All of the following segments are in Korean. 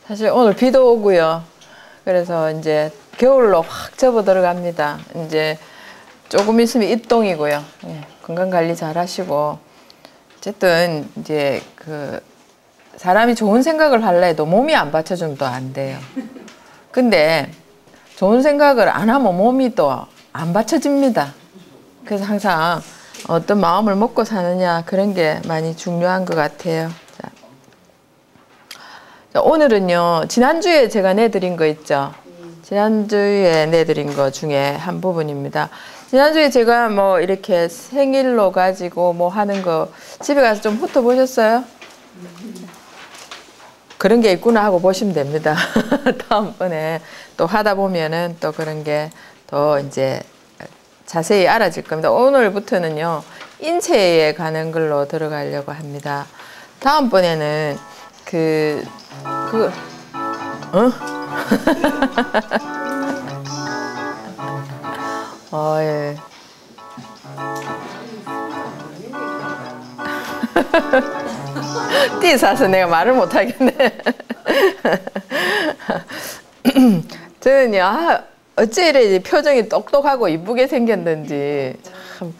사실 오늘 비도 오고요. 그래서 이제 겨울로 확 접어 들어갑니다. 이제 조금 있으면 입동이고요. 예, 건강 관리 잘 하시고. 어쨌든 이제 사람이 좋은 생각을 하려 해도 몸이 안 받쳐주면 또 안 돼요. 근데 좋은 생각을 안 하면 몸이 또 안 받쳐집니다. 그래서 항상 어떤 마음을 먹고 사느냐 그런 게 많이 중요한 것 같아요. 자, 오늘은요, 지난주에 제가 내드린 거 있죠. 지난주에 내드린 거 중에 한 부분입니다. 지난주에 제가 뭐 이렇게 생일로 가지고 뭐 하는 거 집에 가서 좀 훑어보셨어요? 그런 게 있구나 하고 보시면 됩니다. 다음번에 또 하다 보면은 또 그런 게 더 이제 자세히 알아질 겁니다. 오늘부터는요, 인체에 가는 걸로 들어가려고 합니다. 다음번에는 예. 띠 사서 내가 말을 못 하겠네. 저는요, 어째 이래 표정이 똑똑하고 이쁘게 생겼는지, 참,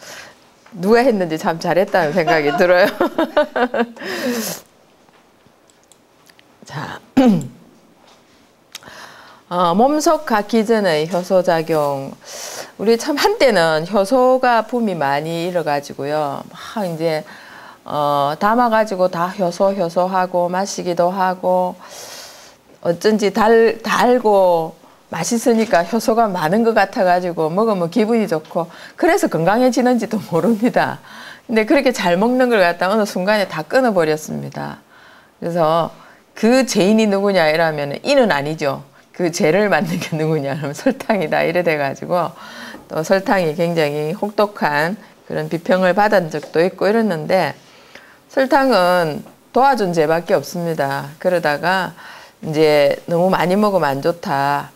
누가 했는지 참 잘했다는 생각이 들어요. 자, 몸속 갖기 전의 효소작용. 우리 참 한때는 효소가 붐이 많이 일어가지고요. 막 이제, 담아가지고 다 효소하고 마시기도 하고, 어쩐지 달고 맛있으니까 효소가 많은 것 같아가지고 먹으면 기분이 좋고, 그래서 건강해지는지도 모릅니다. 근데 그렇게 잘 먹는 걸 갖다 어느 순간에 다 끊어버렸습니다. 그래서 그 죄인이 누구냐 이러면 이는 아니죠. 그 죄를 만든 게 누구냐 하면 설탕이다 이래 돼가지고 또 설탕이 굉장히 혹독한 그런 비평을 받은 적도 있고 이랬는데, 설탕은 도와준 죄밖에 없습니다. 그러다가 이제 너무 많이 먹으면 안 좋다.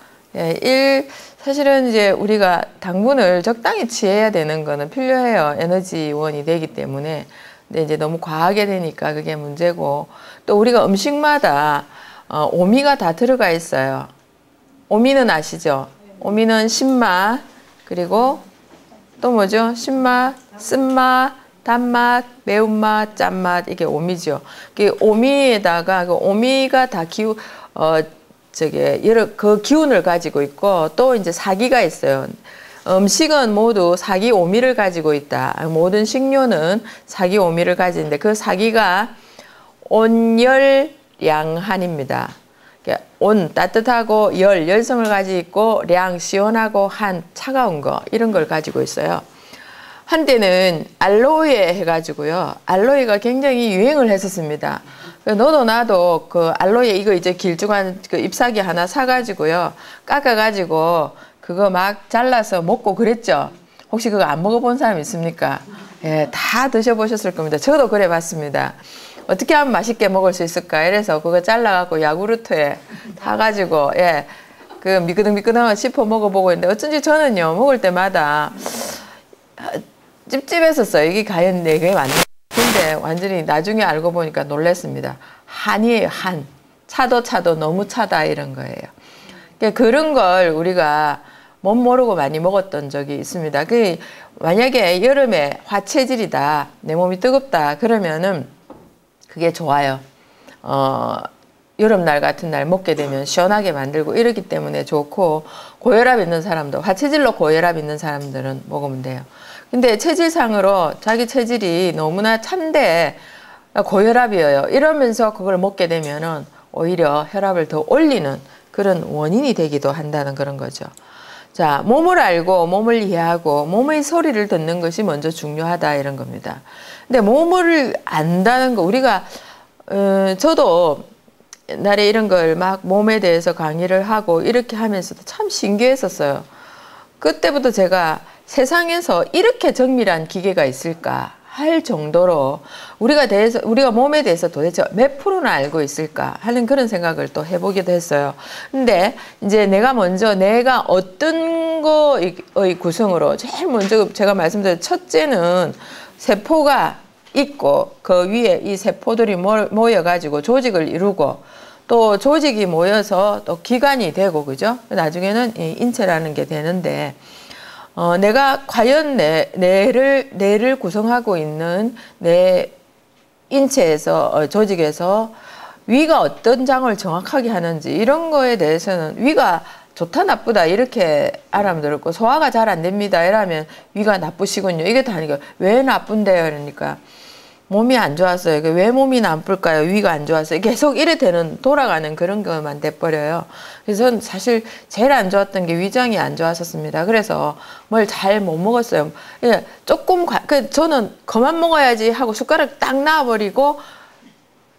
사실은 이제 우리가 당분을 적당히 취해야 되는 거는 필요해요. 에너지원이 되기 때문에. 근데 이제 너무 과하게 되니까 그게 문제고, 또 우리가 음식마다 오미가 다 들어가 있어요. 오미는 아시죠? 오미는 신맛, 그리고 또 뭐죠? 신맛, 쓴맛, 단맛, 매운맛, 짠맛, 이게 오미죠. 오미에다가 오미가 다 그 기운을 가지고 있고, 또 이제 사기가 있어요. 음식은 모두 사기 오미를 가지고 있다. 모든 식료는 사기 오미를 가지는데, 그 사기가 온열량한입니다. 온, 따뜻하고 열성을 가지고 있고, 량, 시원하고, 한, 차가운 거, 이런 걸 가지고 있어요. 한때는 알로에 해가지고요. 알로에가 굉장히 유행을 했었습니다. 너도 나도 그 알로에 이거 이제 길쭉한 그 잎사귀 하나 사가지고요. 깎아가지고 그거 막 잘라서 먹고 그랬죠. 혹시 그거 안 먹어본 사람 있습니까? 예, 다 드셔보셨을 겁니다. 저도 그래 봤습니다. 어떻게 하면 맛있게 먹을 수 있을까? 이래서 그거 잘라갖고 야구르트에 타가지고, 예, 그 미끄덩미끄덩한 거 씹어 먹어보고 있는데, 어쩐지 저는요, 먹을 때마다 찝찝했었어요. 이게 과연 내게 맞나? 근데 완전히 나중에 알고 보니까 놀랐습니다. 한이에요, 한. 차도 너무 차다 이런 거예요. 그러니까 그런 걸 우리가 못 모르고 많이 먹었던 적이 있습니다. 만약에 여름에 화체질이다, 내 몸이 뜨겁다 그러면은 그게 좋아요. 여름날 같은 날 먹게 되면 시원하게 만들고 이러기 때문에 좋고, 고혈압 있는 사람도, 화체질로 고혈압 있는 사람들은 먹으면 돼요. 근데 체질상으로 자기 체질이 너무나 찬데 고혈압이에요. 이러면서 그걸 먹게 되면은 오히려 혈압을 더 올리는 그런 원인이 되기도 한다는 그런 거죠. 자, 몸을 알고 몸을 이해하고 몸의 소리를 듣는 것이 먼저 중요하다 이런 겁니다. 근데 몸을 안다는 거, 우리가 저도 옛날에 이런 걸 막 몸에 대해서 강의를 하고 이렇게 하면서도 참 신기했었어요. 그때부터 제가 세상에서 이렇게 정밀한 기계가 있을까 할 정도로 우리가 몸에 대해서 도대체 몇 프로나 알고 있을까 하는 그런 생각을 또 해보기도 했어요. 근데 이제 내가 어떤 거의 구성으로 제일 먼저 제가 말씀드린 첫째는 세포가 있고 그 위에 이 세포들이 모여가지고 조직을 이루고 또 조직이 모여서 또 기관이 되고 그죠? 나중에는 이 인체라는 게 되는데 내가 과연 뇌를 구성하고 있는 내 인체에서 조직에서 위가 어떤 장을 정확하게 하는지 이런 거에 대해서는 위가 좋다 나쁘다 이렇게 알아면 들었고 소화가 잘 안 됩니다 이러면 위가 나쁘시군요. 이게 다 아니고 왜 나쁜데요? 그러니까 몸이 안 좋았어요. 왜 몸이 나쁠까요? 위가 안 좋았어요. 계속 이래 되는 돌아가는 그런 것만 돼버려요. 그래서 저는 사실 제일 안 좋았던 게 위장이 안 좋았었습니다. 그래서 뭘 잘 못 먹었어요. 조금 저는 그만 먹어야지 하고 숟가락 딱 놔버리고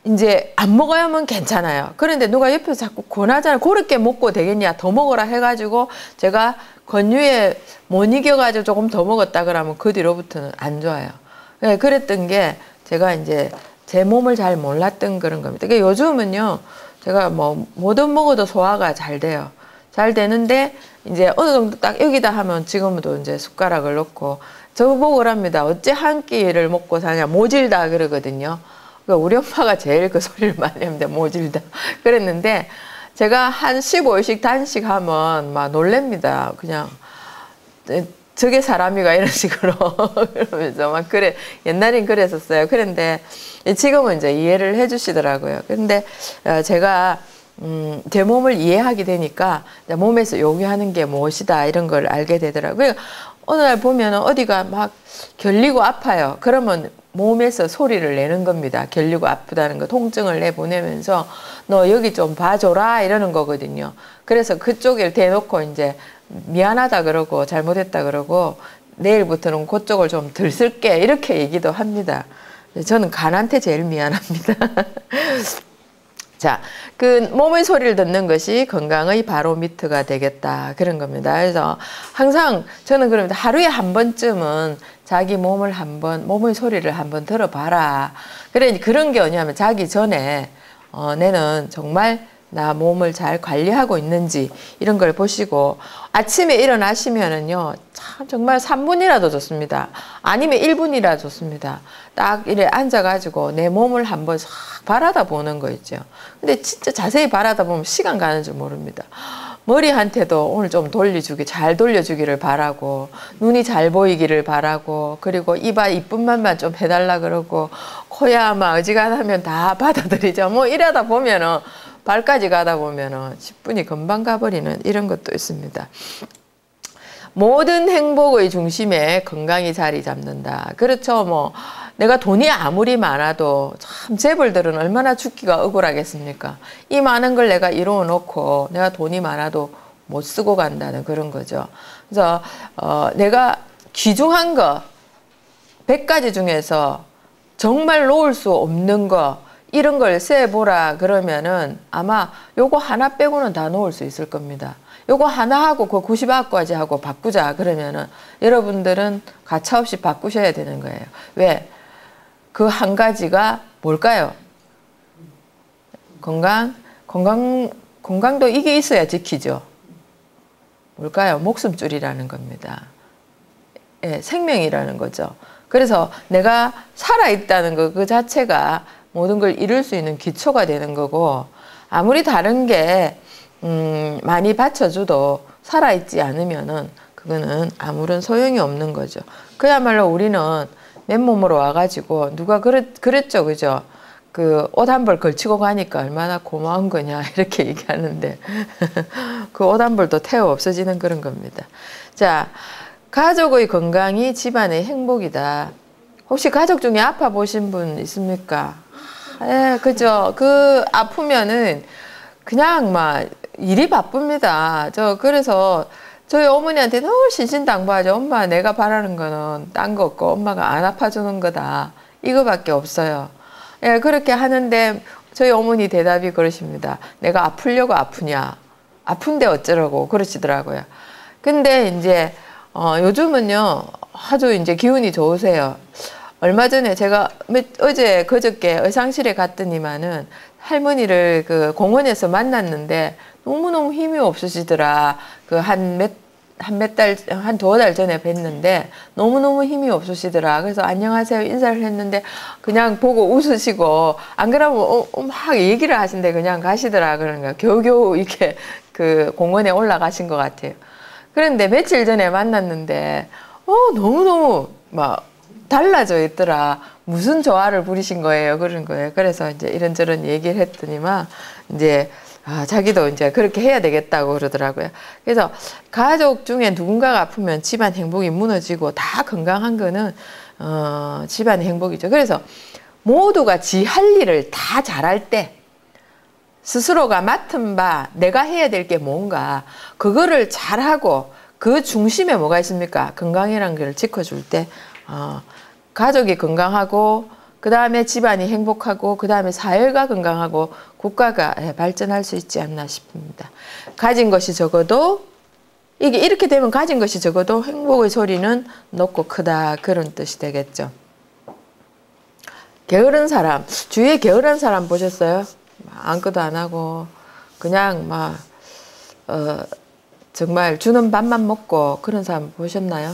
이제 안 먹어야만 괜찮아요. 그런데 누가 옆에서 자꾸 권하잖아요. 그렇게 먹고 되겠냐 더 먹어라 해가지고 제가 권유에 못 이겨가지고 조금 더 먹었다 그러면 그 뒤로부터는 안 좋아요. 그랬던 게 제가 이제 제 몸을 잘 몰랐던 그런 겁니다. 그러니까 요즘은요, 제가 뭐 뭐든 먹어도 소화가 잘 돼요. 잘 되는데 이제 어느 정도 딱 여기다 하면 지금도 이제 숟가락을 넣고 저보고 그럽니다. 어째 한 끼를 먹고 사냐 모질다 그러거든요. 그러니까 우리 엄마가 제일 그 소리를 많이 합니다. 모질다 그랬는데 제가 한 15일씩 단식하면 막 놀랍니다. 그냥 저게 사람이가 이런 식으로 그러면서 막 그래 옛날엔 그랬었어요. 그런데 지금은 이제 이해를 해주시더라고요. 그런데 제가 제 몸을 이해하게 되니까 몸에서 요구하는 게 무엇이다 이런 걸 알게 되더라고요. 어느 날 보면 어디가 막 결리고 아파요. 그러면 몸에서 소리를 내는 겁니다. 결리고 아프다는 거 통증을 내보내면서 너 여기 좀 봐줘라 이러는 거거든요. 그래서 그쪽을 대놓고 이제 미안하다 그러고 잘못했다 그러고 내일부터는 그쪽을 좀 덜 쓸게 이렇게 얘기도 합니다. 저는 간한테 제일 미안합니다. 자, 그 몸의 소리를 듣는 것이 건강의 바로미터가 되겠다 그런 겁니다. 그래서 항상 저는 그럽니다. 하루에 한 번쯤은 자기 몸의 소리를 한번 들어봐라. 그래 그런 게 뭐냐면 자기 전에 내는 정말 나 몸을 잘 관리하고 있는지 이런 걸 보시고 아침에 일어나시면은요 참 정말 3분이라도 좋습니다. 아니면 1분이라도 좋습니다. 딱 이래 앉아가지고 내 몸을 한번 싹 바라다 보는 거 있죠. 근데 진짜 자세히 바라다 보면 시간 가는 줄 모릅니다. 머리한테도 오늘 좀 잘 돌려주기를 바라고 눈이 잘 보이기를 바라고 그리고 이쁜 말만 좀 해달라 그러고 코야 막 어지간하면 다 받아들이죠. 뭐 이러다 보면은 발까지 가다 보면은 10분이 금방 가버리는 이런 것도 있습니다. 모든 행복의 중심에 건강이 자리 잡는다. 그렇죠. 뭐 내가 돈이 아무리 많아도 참 재벌들은 얼마나 죽기가 억울하겠습니까? 이 많은 걸 내가 이루어 놓고 내가 돈이 많아도 못 쓰고 간다는 그런 거죠. 그래서 내가 귀중한 거 100가지 중에서 정말 놓을 수 없는 거 이런 걸 세보라 그러면은 아마 요거 하나 빼고는 다 놓을 수 있을 겁니다. 요거 하나 하고 그 99가지 하고 바꾸자 그러면은 여러분들은 가차없이 바꾸셔야 되는 거예요. 왜? 그 한 가지가 뭘까요? 건강도 이게 있어야 지키죠. 뭘까요? 목숨줄이라는 겁니다. 예, 생명이라는 거죠. 그래서 내가 살아있다는 거 그 자체가 모든 걸 이룰 수 있는 기초가 되는 거고 아무리 다른 게 많이 받쳐줘도 살아있지 않으면은 그거는 아무런 소용이 없는 거죠. 그야말로 우리는 맨몸으로 와가지고 누가 그랬죠, 그죠? 그 옷 한 벌 걸치고 가니까 얼마나 고마운 거냐 이렇게 얘기하는데 그 옷 한 벌도 태워 없어지는 그런 겁니다. 자, 가족의 건강이 집안의 행복이다. 혹시 가족 중에 아파 보신 분 있습니까? 예, 그죠. 그 아프면은 그냥 막 일이 바쁩니다. 그래서 저희 어머니한테 늘 신신당부하죠. 엄마 내가 바라는 거는 딴 거 없고 엄마가 안 아파주는 거다. 이거밖에 없어요. 예, 그렇게 하는데 저희 어머니 대답이 그러십니다. 내가 아프려고 아프냐. 아픈데 어쩌라고 그러시더라고요. 근데 이제 요즘은요 아주 이제 기운이 좋으세요. 얼마 전에 제가 어제 그저께 의상실에 갔더니만은 할머니를 그 공원에서 만났는데 너무너무 힘이 없으시더라. 그 한 한 몇 달, 한 두어 달 전에 뵀는데 너무너무 힘이 없으시더라. 그래서 안녕하세요 인사를 했는데 그냥 보고 웃으시고 안 그러면 막 얘기를 하신데 그냥 가시더라. 그러니까 겨우겨우 이렇게 그 공원에 올라가신 것 같아요. 그런데 며칠 전에 만났는데 너무너무 막 달라져 있더라. 무슨 조화를 부리신 거예요? 그런 거예요. 그래서 이제 이런저런 얘기를 했더니만 이제 자기도 이제 그렇게 해야 되겠다고 그러더라고요. 그래서 가족 중에 누군가가 아프면 집안 행복이 무너지고 다 건강한 거는 집안의 행복이죠. 그래서 모두가 지 할 일을 다 잘할 때 스스로가 맡은 바 내가 해야 될 게 뭔가 그거를 잘하고 그 중심에 뭐가 있습니까? 건강이라는 걸 지켜줄 때 가족이 건강하고 그 다음에 집안이 행복하고 그 다음에 사회가 건강하고 국가가 발전할 수 있지 않나 싶습니다. 가진 것이 적어도 이게 이렇게 되면 가진 것이 적어도 행복의 소리는 높고 크다 그런 뜻이 되겠죠. 게으른 사람, 주위에 게으른 사람 보셨어요? 아무것도 안 하고 그냥 막 정말 주는 밥만 먹고 그런 사람 보셨나요?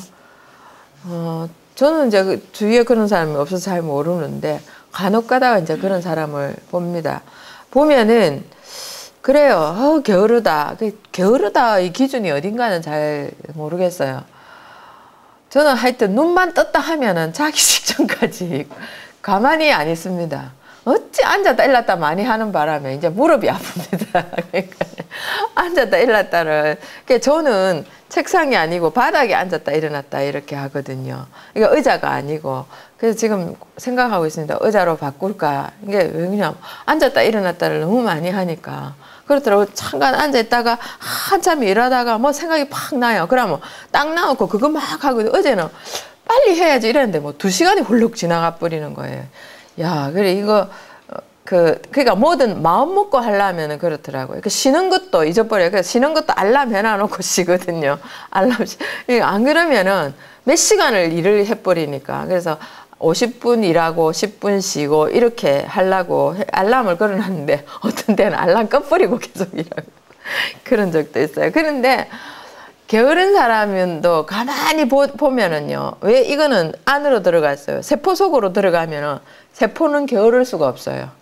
저는 이제 그 주위에 그런 사람이 없어서 잘 모르는데 간혹 가다가 이제 그런 사람을 봅니다. 보면은 그래요. 게으르다. 게으르다 이 기준이 어딘가는 잘 모르겠어요. 저는 하여튼 눈만 떴다 하면은 자기 직전까지 가만히 안 있습니다. 어찌 앉았다 일났다 많이 하는 바람에 이제 무릎이 아픕니다. 그러니까 앉았다 일났다를 저는 책상이 아니고 바닥에 앉았다 일어났다 이렇게 하거든요. 이게 의자가 아니고 그래서 지금 생각하고 있습니다. 의자로 바꿀까? 이게 왜냐면 앉았다 일어났다를 너무 많이 하니까 그렇더라고요. 잠깐 앉아있다가 한참 일하다가 뭐 생각이 팍 나요. 그러면 딱 나오고 그거 막 하고 어제는 빨리 해야지 이랬는데 뭐 2시간이 훌룩 지나가 버리는 거예요. 야, 그래, 이거, 그러니까 뭐든 마음 먹고 하려면 그렇더라고요. 쉬는 것도 잊어버려요. 그래서 쉬는 것도 알람 해놔놓고 쉬거든요. 안 그러면은 몇 시간을 일을 해버리니까. 그래서 50분 일하고 10분 쉬고 이렇게 하려고 알람을 걸어놨는데 어떤 때는 알람 꺼버리고 계속 일하고 그런 적도 있어요. 그런데 게으른 사람은 또 가만히 보면은요. 왜 이거는 안으로 들어갔어요. 세포 속으로 들어가면은 세포는 게으를 수가 없어요.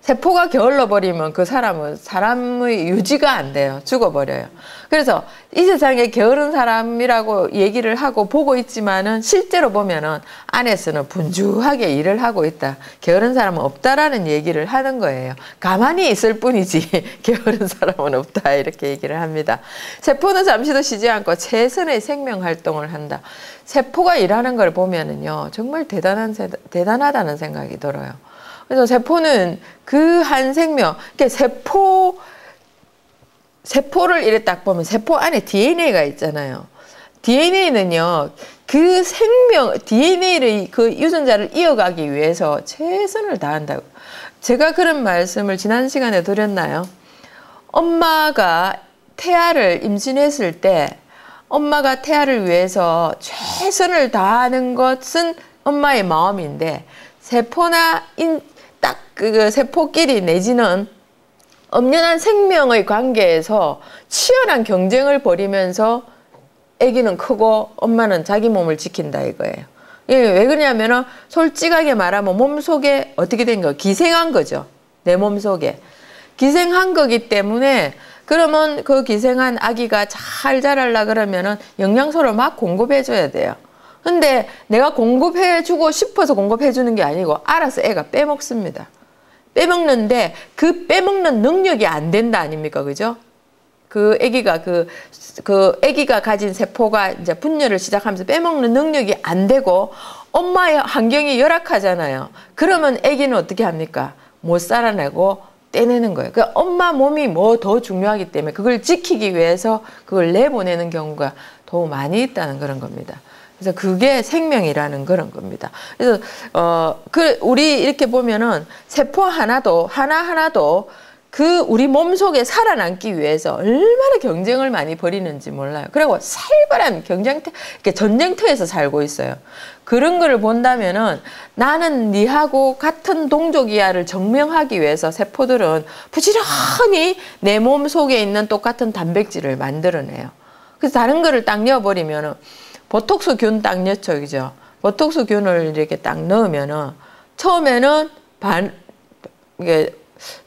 세포가 게을러 버리면 그 사람은 사람의 유지가 안 돼요. 죽어버려요. 그래서 이 세상에 게으른 사람이라고 얘기를 하고 보고 있지만은 실제로 보면은 안에서는 분주하게 일을 하고 있다. 게으른 사람은 없다라는 얘기를 하는 거예요. 가만히 있을 뿐이지 게으른 사람은 없다 이렇게 얘기를 합니다. 세포는 잠시도 쉬지 않고 최선의 생명 활동을 한다. 세포가 일하는 걸 보면은요 정말 대단하다는 생각이 들어요. 그래서 세포는 그 한 생명, 그러니까 세포를 이렇게 딱 보면 세포 안에 DNA가 있잖아요. DNA는요, 그 생명, DNA를 그 유전자를 이어가기 위해서 최선을 다한다고. 제가 그런 말씀을 지난 시간에 드렸나요? 엄마가 태아를 임신했을 때 엄마가 태아를 위해서 최선을 다하는 것은 엄마의 마음인데 세포나 딱 그 세포끼리 내지는 엄연한 생명의 관계에서 치열한 경쟁을 벌이면서 아기는 크고 엄마는 자기 몸을 지킨다 이거예요. 왜 그러냐면은 솔직하게 말하면 몸속에 어떻게 된 거 기생한 거죠. 내 몸속에 기생한 거기 때문에 그러면 그 기생한 아기가 잘 자랄라 그러면은 영양소를 막 공급해 줘야 돼요. 근데 내가 공급해 주고 싶어서 공급해 주는 게 아니고 알아서 애가 빼먹습니다. 빼먹는데 그 빼먹는 능력이 안 된다 아닙니까? 그죠? 그 아기가 그 아기가 가진 세포가 이제 분열을 시작하면서 빼먹는 능력이 안 되고 엄마의 환경이 열악하잖아요. 그러면 아기는 어떻게 합니까? 못 살아내고 떼내는 거예요. 그러니까 엄마 몸이 뭐 더 중요하기 때문에 그걸 지키기 위해서 그걸 내보내는 경우가 더 많이 있다는 그런 겁니다. 그래서 그게 생명이라는 그런 겁니다. 그래서 우리 이렇게 보면은 세포 하나도 하나하나도 그 우리 몸속에 살아남기 위해서 얼마나 경쟁을 많이 벌이는지 몰라요. 그리고 살벌한 전쟁터에서 살고 있어요. 그런 거를 본다면은 나는 니하고 같은 동족이야를 증명하기 위해서 세포들은 부지런히 내 몸속에 있는 똑같은 단백질을 만들어내요. 그래서 다른 거를 딱 넣어버리면은 보톡스 균 딱 넣죠, 그죠? 보톡스 균을 이렇게 딱 넣으면은 처음에는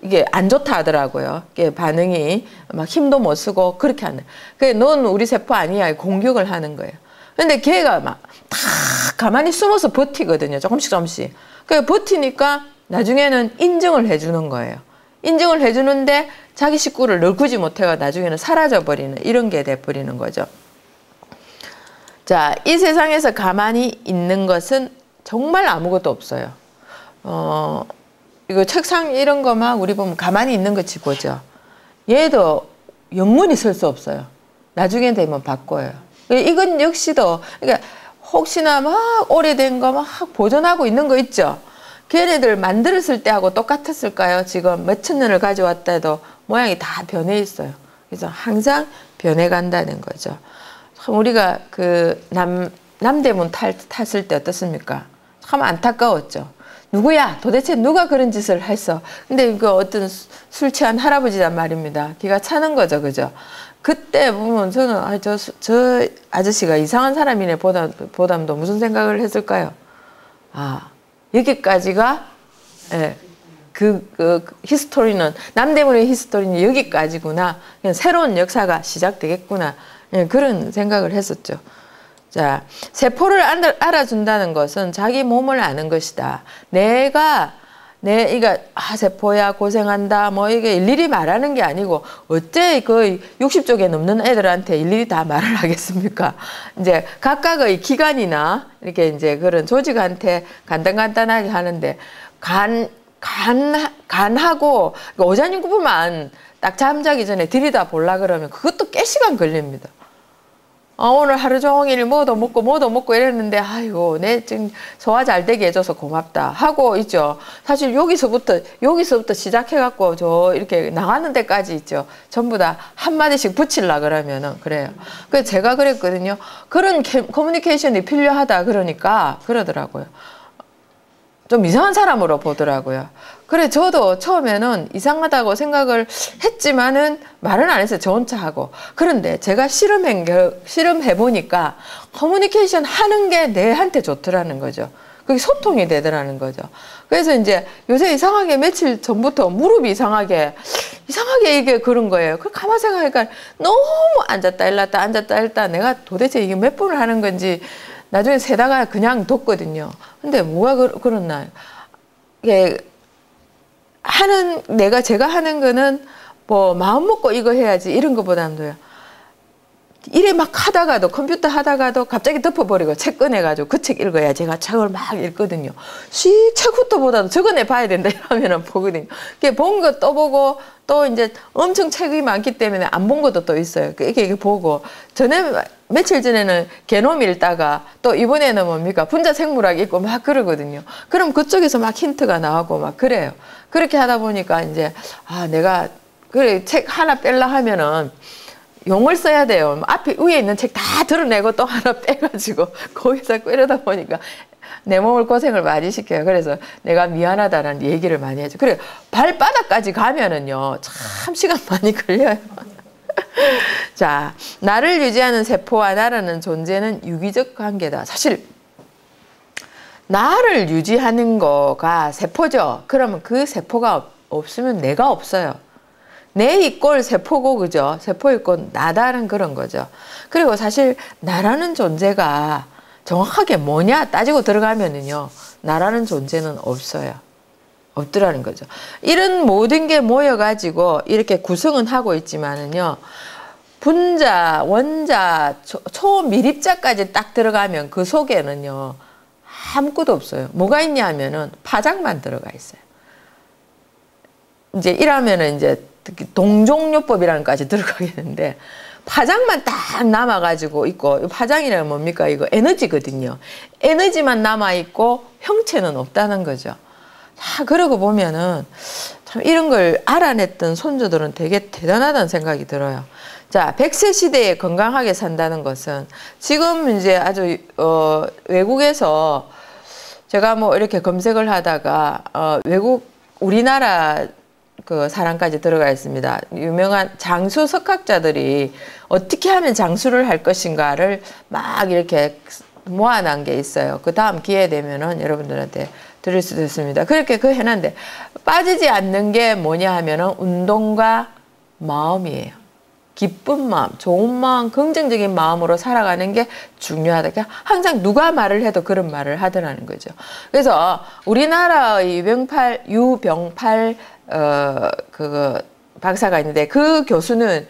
이게 안 좋다 하더라고요. 이게 반응이 막 힘도 못 쓰고 그렇게 하는. 그게 넌 우리 세포 아니야 공격을 하는 거예요. 근데 걔가 막 다 가만히 숨어서 버티거든요. 조금씩. 그 버티니까 나중에는 인정을 해주는 거예요. 인정을 해주는데 자기 식구를 널구지 못해가 나중에는 사라져버리는 이런 게 돼버리는 거죠. 자, 이 세상에서 가만히 있는 것은 정말 아무것도 없어요. 이거 책상 이런 거만 우리 보면 가만히 있는 거 치고죠. 얘도 영원히 쓸 수 없어요. 나중에 되면 바꿔요. 이건 역시도 그러니까 혹시나 막 오래된 거 막 보존하고 있는 거 있죠. 걔네들 만들었을 때하고 똑같았을까요? 지금 몇천 년을 가져왔다 해도 모양이 다 변해 있어요. 그래서 항상 변해간다는 거죠. 참 우리가 그 남대문 탔을 때 어떻습니까? 참 안타까웠죠. 누구야? 도대체 누가 그런 짓을 했어? 근데 그 어떤 술 취한 할아버지란 말입니다. 기가 차는 거죠, 그죠? 그때 보면 저는 저 아저씨가 이상한 사람이네 보담도 무슨 생각을 했을까요? 아, 여기까지가 예, 그 히스토리는 남대문의 히스토리는 여기까지구나. 그냥 새로운 역사가 시작되겠구나. 예, 그런 생각을 했었죠. 자, 세포를 알아준다는 것은 자기 몸을 아는 것이다. 이거 세포야 고생한다 뭐 이게 일일이 말하는 게 아니고 어째 그 60쪽에 넘는 애들한테 일일이 다 말을 하겠습니까? 이제 각각의 기관이나 이렇게 이제 그런 조직한테 간단하게 하는데 간하고 오자님구만 딱 잠자기 전에 들이다 보려 그러면 그것도 꽤 시간 걸립니다. 오늘 하루 종일 뭐도 먹고 이랬는데 아이고 내 지금 소화 잘 되게 해줘서 고맙다 하고 있죠. 사실 여기서부터 시작해갖고 저 이렇게 나가는 데까지 있죠. 전부 다 한마디씩 붙이려 그러면은 그래요. 그래서 제가 그랬거든요. 그런 커뮤니케이션이 필요하다 그러니까 그러더라고요. 좀 이상한 사람으로 보더라고요. 그래 저도 처음에는 이상하다고 생각을 했지만은 말은 안 했어요. 저 혼자 하고. 그런데 제가 실험해 보니까 커뮤니케이션 하는 게 내한테 좋더라는 거죠. 그게 소통이 되더라는 거죠. 그래서 이제 요새 이상하게 며칠 전부터 무릎이 이상하게 이게 그런 거예요. 그 가만 생각하니까 너무 앉았다 일났다 내가 도대체 이게 몇 번을 하는 건지 나중에 세다가 그냥 뒀거든요. 근데 뭐가 그렇나. 이게 제가 하는 거는 뭐 마음 먹고 이거 해야지 이런 거보다는요. 일에 막 하다가도 컴퓨터 하다가도 갑자기 덮어버리고 책 꺼내가지고 그 책 읽어야 제가 책을 막 읽거든요. 책부터보다도 저거내 봐야 된다 이러면은 보거든요. 본 거 또 보고 또 이제 엄청 책이 많기 때문에 안 본 것도 또 있어요. 이렇게 보고 며칠 전에는 게놈 읽다가 또 이번에는 뭡니까 분자 생물학 읽고 막 그러거든요. 그럼 그쪽에서 막 힌트가 나오고 막 그래요. 그렇게 하다 보니까 이제 내가 그래 책 하나 뺄라 하면은 용을 써야 돼요. 앞에 위에 있는 책 다 드러내고 또 하나 빼가지고 거기서 꿰려다 보니까 내 몸을 고생을 많이 시켜요. 그래서 내가 미안하다라는 얘기를 많이 해줘. 그래 발바닥까지 가면은요 참 시간 많이 걸려요. 자, 나를 유지하는 세포와 나라는 존재는 유기적 관계다. 사실 나를 유지하는 거가 세포죠. 그러면 그 세포가 없으면 내가 없어요. 내 이꼴 세포고 그죠? 세포 이꼴 나다는 그런 거죠. 그리고 사실 나라는 존재가 정확하게 뭐냐 따지고 들어가면은요. 나라는 존재는 없어요. 없더라는 거죠. 이런 모든 게 모여가지고 이렇게 구성은 하고 있지만은요. 분자, 원자, 초미립자까지 딱 들어가면 그 속에는요. 아무것도 없어요. 뭐가 있냐 하면은 파장만 들어가 있어요. 이제 이러면은 이제 동종요법이라는 것까지 들어가겠는데 파장만 딱 남아가지고 있고 파장이라는 뭡니까? 이거 에너지거든요. 에너지만 남아있고 형체는 없다는 거죠. 자, 그러고 보면은 참 이런 걸 알아냈던 손주들은 되게 대단하다는 생각이 들어요. 자, 100세 시대에 건강하게 산다는 것은 지금 이제 아주 외국에서 제가 뭐 이렇게 검색을 하다가 우리나라 그 사람까지 들어가 있습니다. 유명한 장수 석학자들이 어떻게 하면 장수를 할 것인가를 막 이렇게 모아놓은 게 있어요. 그 다음 기회 되면은 여러분들한테 드릴 수도 있습니다. 그렇게 그 해놨는데 빠지지 않는 게 뭐냐 하면은 운동과 마음이에요. 기쁜 마음, 좋은 마음, 긍정적인 마음으로 살아가는 게 중요하다. 그러니까 항상 누가 말을 해도 그런 말을 하더라는 거죠. 그래서 우리나라의 유병팔 그 박사가 있는데 그 교수는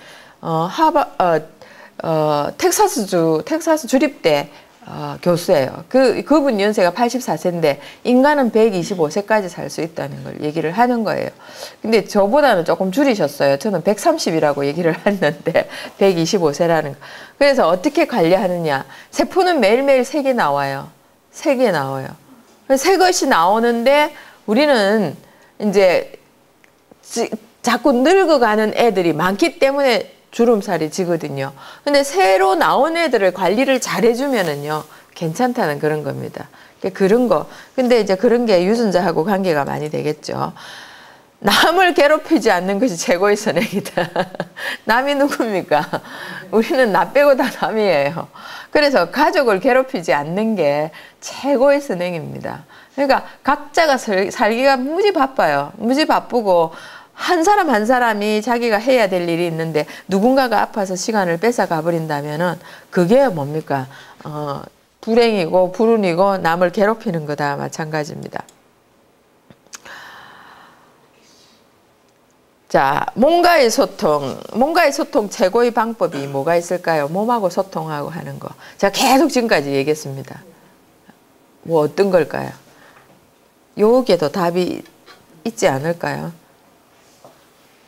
텍사스 주립대 교수예요. 그분 연세가 84세인데 인간은 125세까지 살 수 있다는 걸 얘기를 하는 거예요. 근데 저보다는 조금 줄이셨어요. 저는 130이라고 얘기를 했는데 125세라는 거. 그래서 어떻게 관리하느냐. 세포는 매일매일 3개 나와요. 3개 나와요. 새 것이 나오는데 우리는 이제 자꾸 늙어가는 애들이 많기 때문에 주름살이 지거든요. 근데 새로 나온 애들을 관리를 잘 해주면은요, 괜찮다는 그런 겁니다. 그런 거. 근데 이제 그런 게 유전자하고 관계가 많이 되겠죠. 남을 괴롭히지 않는 것이 최고의 선행이다. 남이 누굽니까? 우리는 나 빼고 다 남이에요. 그래서 가족을 괴롭히지 않는 게 최고의 선행입니다. 그러니까 각자가 살기가 무지 바빠요. 무지 바쁘고, 한 사람 한 사람이 자기가 해야 될 일이 있는데 누군가가 아파서 시간을 뺏어 가버린다면은 그게 뭡니까? 불행이고 불운이고 남을 괴롭히는 거다 마찬가지입니다. 자, 몸과의 소통 최고의 방법이 뭐가 있을까요? 몸하고 소통하고 하는 거. 제가 계속 지금까지 얘기했습니다. 뭐 어떤 걸까요? 요게도 답이 있지 않을까요?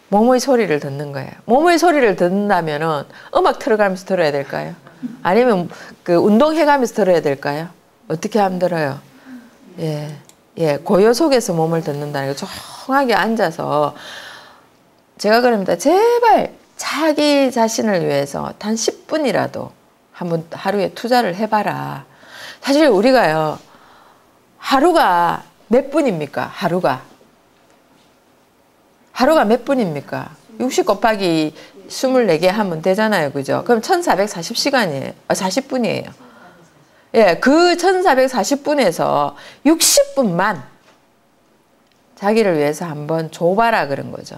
몸의 소리를 듣는 거예요. 몸의 소리를 듣는다면은 음악 틀어가면서 들어야 될까요? 아니면 그 운동해가면서 들어야 될까요? 어떻게 하면 들어요? 예, 고요 속에서 몸을 듣는다는 거. 조용하게 앉아서 제가 그럽니다. 제발 자기 자신을 위해서 단 10분이라도 한번 하루에 투자를 해봐라. 사실 우리가요, 하루가 몇 분입니까? 하루가 몇 분입니까? 60 곱하기 24개 하면 되잖아요. 그죠? 그럼 1440시간이에요. 40분이에요. 예, 그 1440분에서 60분만 자기를 위해서 한번 줘봐라 그런 거죠.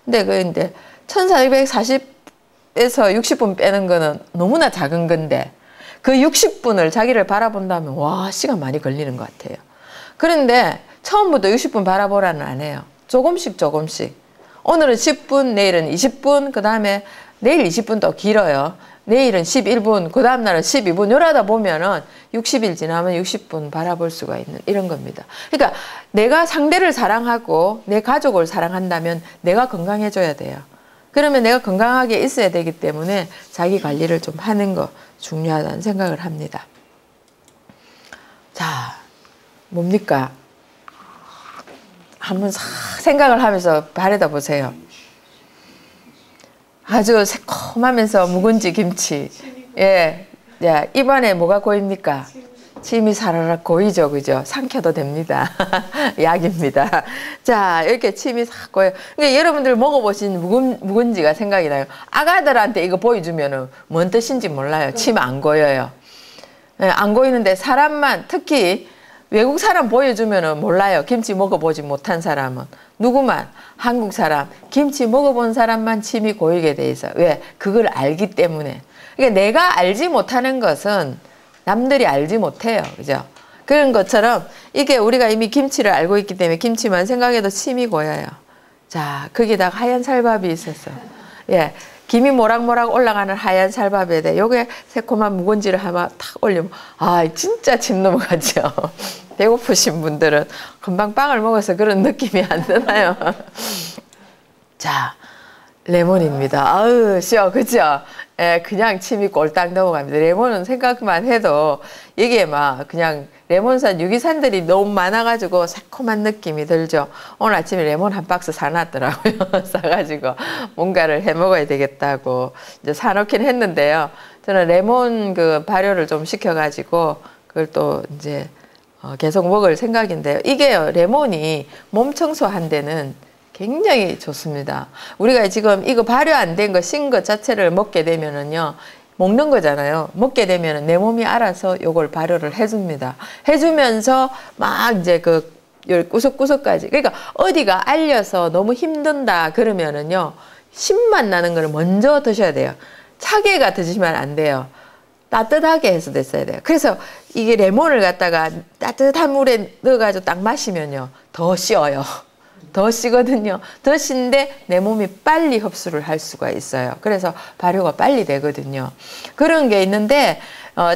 근데 근데 1440에서 60분 빼는 거는 너무나 작은 건데 그 60분을 자기를 바라본다면 와, 시간 많이 걸리는 것 같아요. 그런데 처음부터 60분 바라보라는 안 해요. 조금씩. 오늘은 10분, 내일은 20분, 그 다음에 내일 20분 더 길어요. 내일은 11분, 그 다음날은 12분. 이러다 보면은 60일 지나면 60분 바라볼 수가 있는 이런 겁니다. 그러니까 내가 상대를 사랑하고 내 가족을 사랑한다면 내가 건강해져야 돼요. 그러면 내가 건강하게 있어야 되기 때문에 자기 관리를 좀 하는 거 중요하다는 생각을 합니다. 자, 뭡니까? 한번 싹 생각을 하면서 바라다 보세요. 아주 새콤하면서 묵은지 김치. 예. 야, 입안에 뭐가 고입니까? 침이 사라락 고이죠. 그죠? 삼켜도 됩니다. 약입니다. 자, 이렇게 침이 싹 고요. 그러니까 여러분들 먹어보신 묵은지가 생각이 나요. 아가들한테 이거 보여주면은 뭔 뜻인지 몰라요. 침 안 고여요. 예, 안 고이는데 사람만, 특히 외국 사람 보여주면은 몰라요. 김치 먹어보지 못한 사람은. 누구만? 한국 사람. 김치 먹어본 사람만 침이 고이게 돼 있어요. 왜? 그걸 알기 때문에. 그러니까 내가 알지 못하는 것은 남들이 알지 못해요. 그죠? 그런 것처럼 이게 우리가 이미 김치를 알고 있기 때문에 김치만 생각해도 침이 고여요. 자, 거기다가 하얀 살밥이 있었어. 예. 김이 모락모락 올라가는 하얀 살밥에다 요게 새콤한 묵은지를 하나 탁 올리면 아, 진짜 침 넘어가죠. 배고프신 분들은 금방 빵을 먹어서 그런 느낌이 안 드나요? 자, 레몬입니다. 아유, 쉬워, 그죠? 예, 그냥 침이 꼴딱 넘어갑니다. 레몬은 생각만 해도 이게 막 그냥 레몬산 유기산들이 너무 많아가지고 새콤한 느낌이 들죠. 오늘 아침에 레몬 한 박스 사놨더라고요. 사가지고 뭔가를 해 먹어야 되겠다고 이제 사놓긴 했는데요. 저는 레몬 그 발효를 좀 시켜가지고 그걸 또 이제 계속 먹을 생각인데요. 이게요, 레몬이 몸 청소한 데는 굉장히 좋습니다. 우리가 지금 이거 발효 안 된 거, 신 것 자체를 먹게 되면은요, 먹는 거잖아요. 먹게 되면 내 몸이 알아서 요걸 발효를 해줍니다. 해주면서 막 이제 그 구석구석까지. 그러니까 어디가 알려서 너무 힘든다 그러면은요, 신맛 나는 걸 먼저 드셔야 돼요. 차게가 드시면 안 돼요. 따뜻하게 해서 드셔야 돼요. 그래서 이게 레몬을 갖다가 따뜻한 물에 넣어가지고 딱 마시면요, 더 씌어요. 더 시거든요. 더 신데 내 몸이 빨리 흡수를 할 수가 있어요. 그래서 발효가 빨리 되거든요. 그런 게 있는데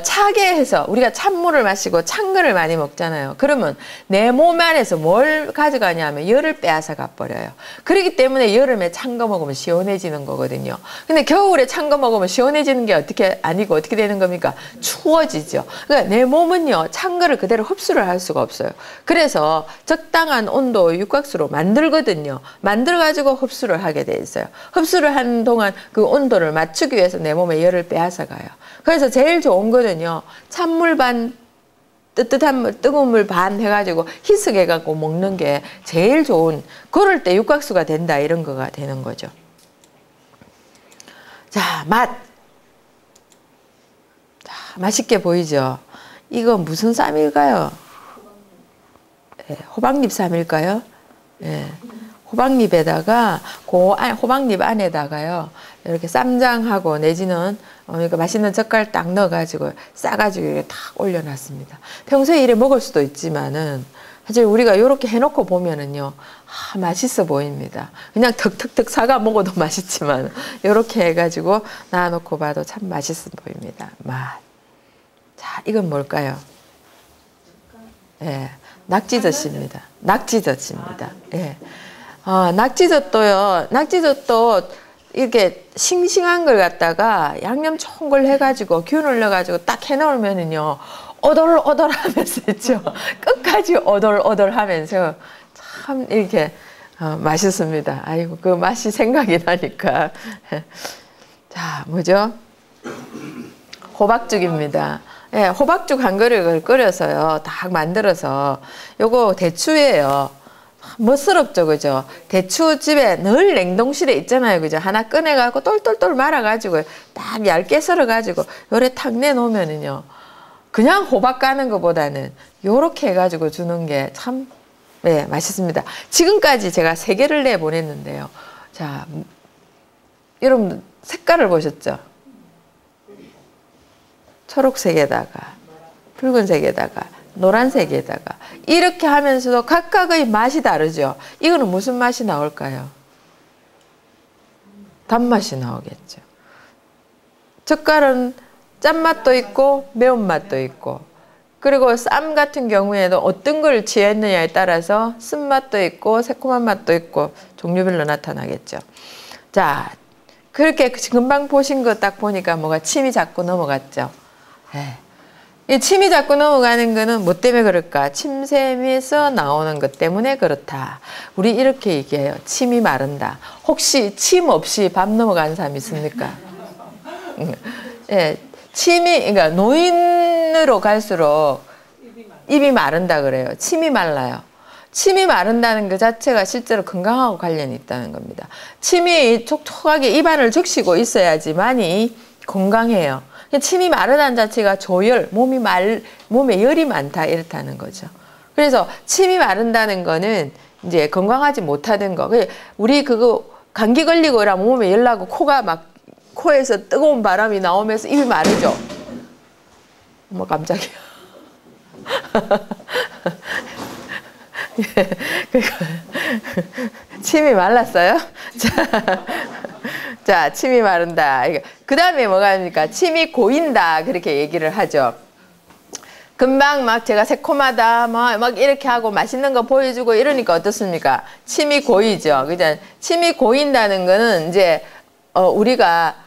차게 해서 우리가 찬물을 마시고 찬 거를 많이 먹잖아요. 그러면 내 몸 안에서 뭘 가져가냐면 열을 빼앗아 가버려요. 그렇기 때문에 여름에 찬 거 먹으면 시원해지는 거거든요. 근데 겨울에 찬 거 먹으면 시원해지는 게 어떻게 아니고 어떻게 되는 겁니까? 추워지죠. 그러니까 내 몸은요, 찬 거를 그대로 흡수를 할 수가 없어요. 그래서 적당한 온도 육각수로 만들거든요. 만들어가지고 흡수를 하게 돼 있어요. 흡수를 하는 동안 그 온도를 맞추기 위해서 내 몸에 열을 빼앗아 가요. 그래서 제일 좋은 거는요, 찬물 반, 뜨뜻한 물, 뜨거운 물 반 해가지고 희석해갖고 먹는 게 제일 좋은, 그럴 때 육각수가 된다, 이런 거가 되는 거죠. 자, 맛. 자, 맛있게 보이죠? 이거 무슨 쌈일까요? 예, 호박잎 쌈일까요? 예. 호박잎에다가 호박잎 안에다가요, 이렇게 쌈장하고 내지는 그러니까 맛있는 젓갈 딱 넣어가지고 싸가지고 이렇게 탁 올려놨습니다. 평소에 이래 먹을 수도 있지만은 사실 우리가 이렇게 해놓고 보면은요, 맛있어 보입니다. 그냥 턱턱턱 사가 먹어도 맛있지만 이렇게 해가지고 놔놓고 봐도 참 맛있어 보입니다. 맛. 자, 이건 뭘까요? 예, 낙지젓입니다. 낙지젓입니다. 예. 낙지젓도요, 낙지젓도 이렇게 싱싱한 걸 갖다가 양념 좋은 걸 해가지고 균을 넣어가지고 딱 해놓으면은요, 오돌오돌 하면서 있죠. 끝까지 오돌오돌 하면서 참 이렇게 맛있습니다. 아이고, 그 맛이 생각이 나니까. 자, 뭐죠? 호박죽입니다. 예, 호박죽 한 그릇을 끓여서요, 딱 만들어서, 요거 대추예요. 멋스럽죠, 그죠? 대추 집에 늘 냉동실에 있잖아요, 그죠? 하나 꺼내가지고 똘똘똘 말아가지고 딱 얇게 썰어가지고 요래 탁 내놓으면은요, 그냥 호박 까는 것보다는 요렇게 해가지고 주는 게 참, 네, 맛있습니다. 지금까지 제가 3개를 내보냈는데요. 자, 여러분 색깔을 보셨죠? 초록색에다가 붉은색에다가 노란색에다가 이렇게 하면서도 각각의 맛이 다르죠. 이거는 무슨 맛이 나올까요? 단맛이 나오겠죠. 젓갈은 짠맛도 있고 매운맛도 있고, 그리고 쌈 같은 경우에도 어떤 걸 취했느냐에 따라서 쓴맛도 있고 새콤한 맛도 있고 종류별로 나타나겠죠. 자, 그렇게 금방 보신 거 딱 보니까 뭐가 침이 자꾸 넘어갔죠. 네. 이 침이 자꾸 넘어가는 거는 뭐 때문에 그럴까? 침샘에서 나오는 것 때문에 그렇다. 우리 이렇게 얘기해요. 침이 마른다. 혹시 침 없이 밥 넘어가는 사람 있습니까? 예, 침이, 그러니까 노인으로 갈수록 입이 마른다 그래요. 침이 말라요. 침이 마른다는 것 자체가 실제로 건강하고 관련이 있다는 겁니다. 침이 촉촉하게 입안을 적시고 있어야지만이 건강해요. 침이 마르다는 자체가 조열, 몸에 열이 많다, 이렇다는 거죠. 그래서 침이 마른다는 거는 이제 건강하지 못하던 거. 우리 그거 감기 걸리고 이러면 몸에 열 나고 코가 막, 코에서 뜨거운 바람이 나오면서 입이 마르죠. 어머, 깜짝이야. 예, 침이 말랐어요? 자, 침이 마른다. 그 다음에 뭐가 합니까? 침이 고인다. 그렇게 얘기를 하죠. 금방 막 제가 새콤하다, 막 이렇게 하고 맛있는 거 보여주고 이러니까 어떻습니까? 침이 고이죠. 그죠? 침이 고인다는 거는 이제, 우리가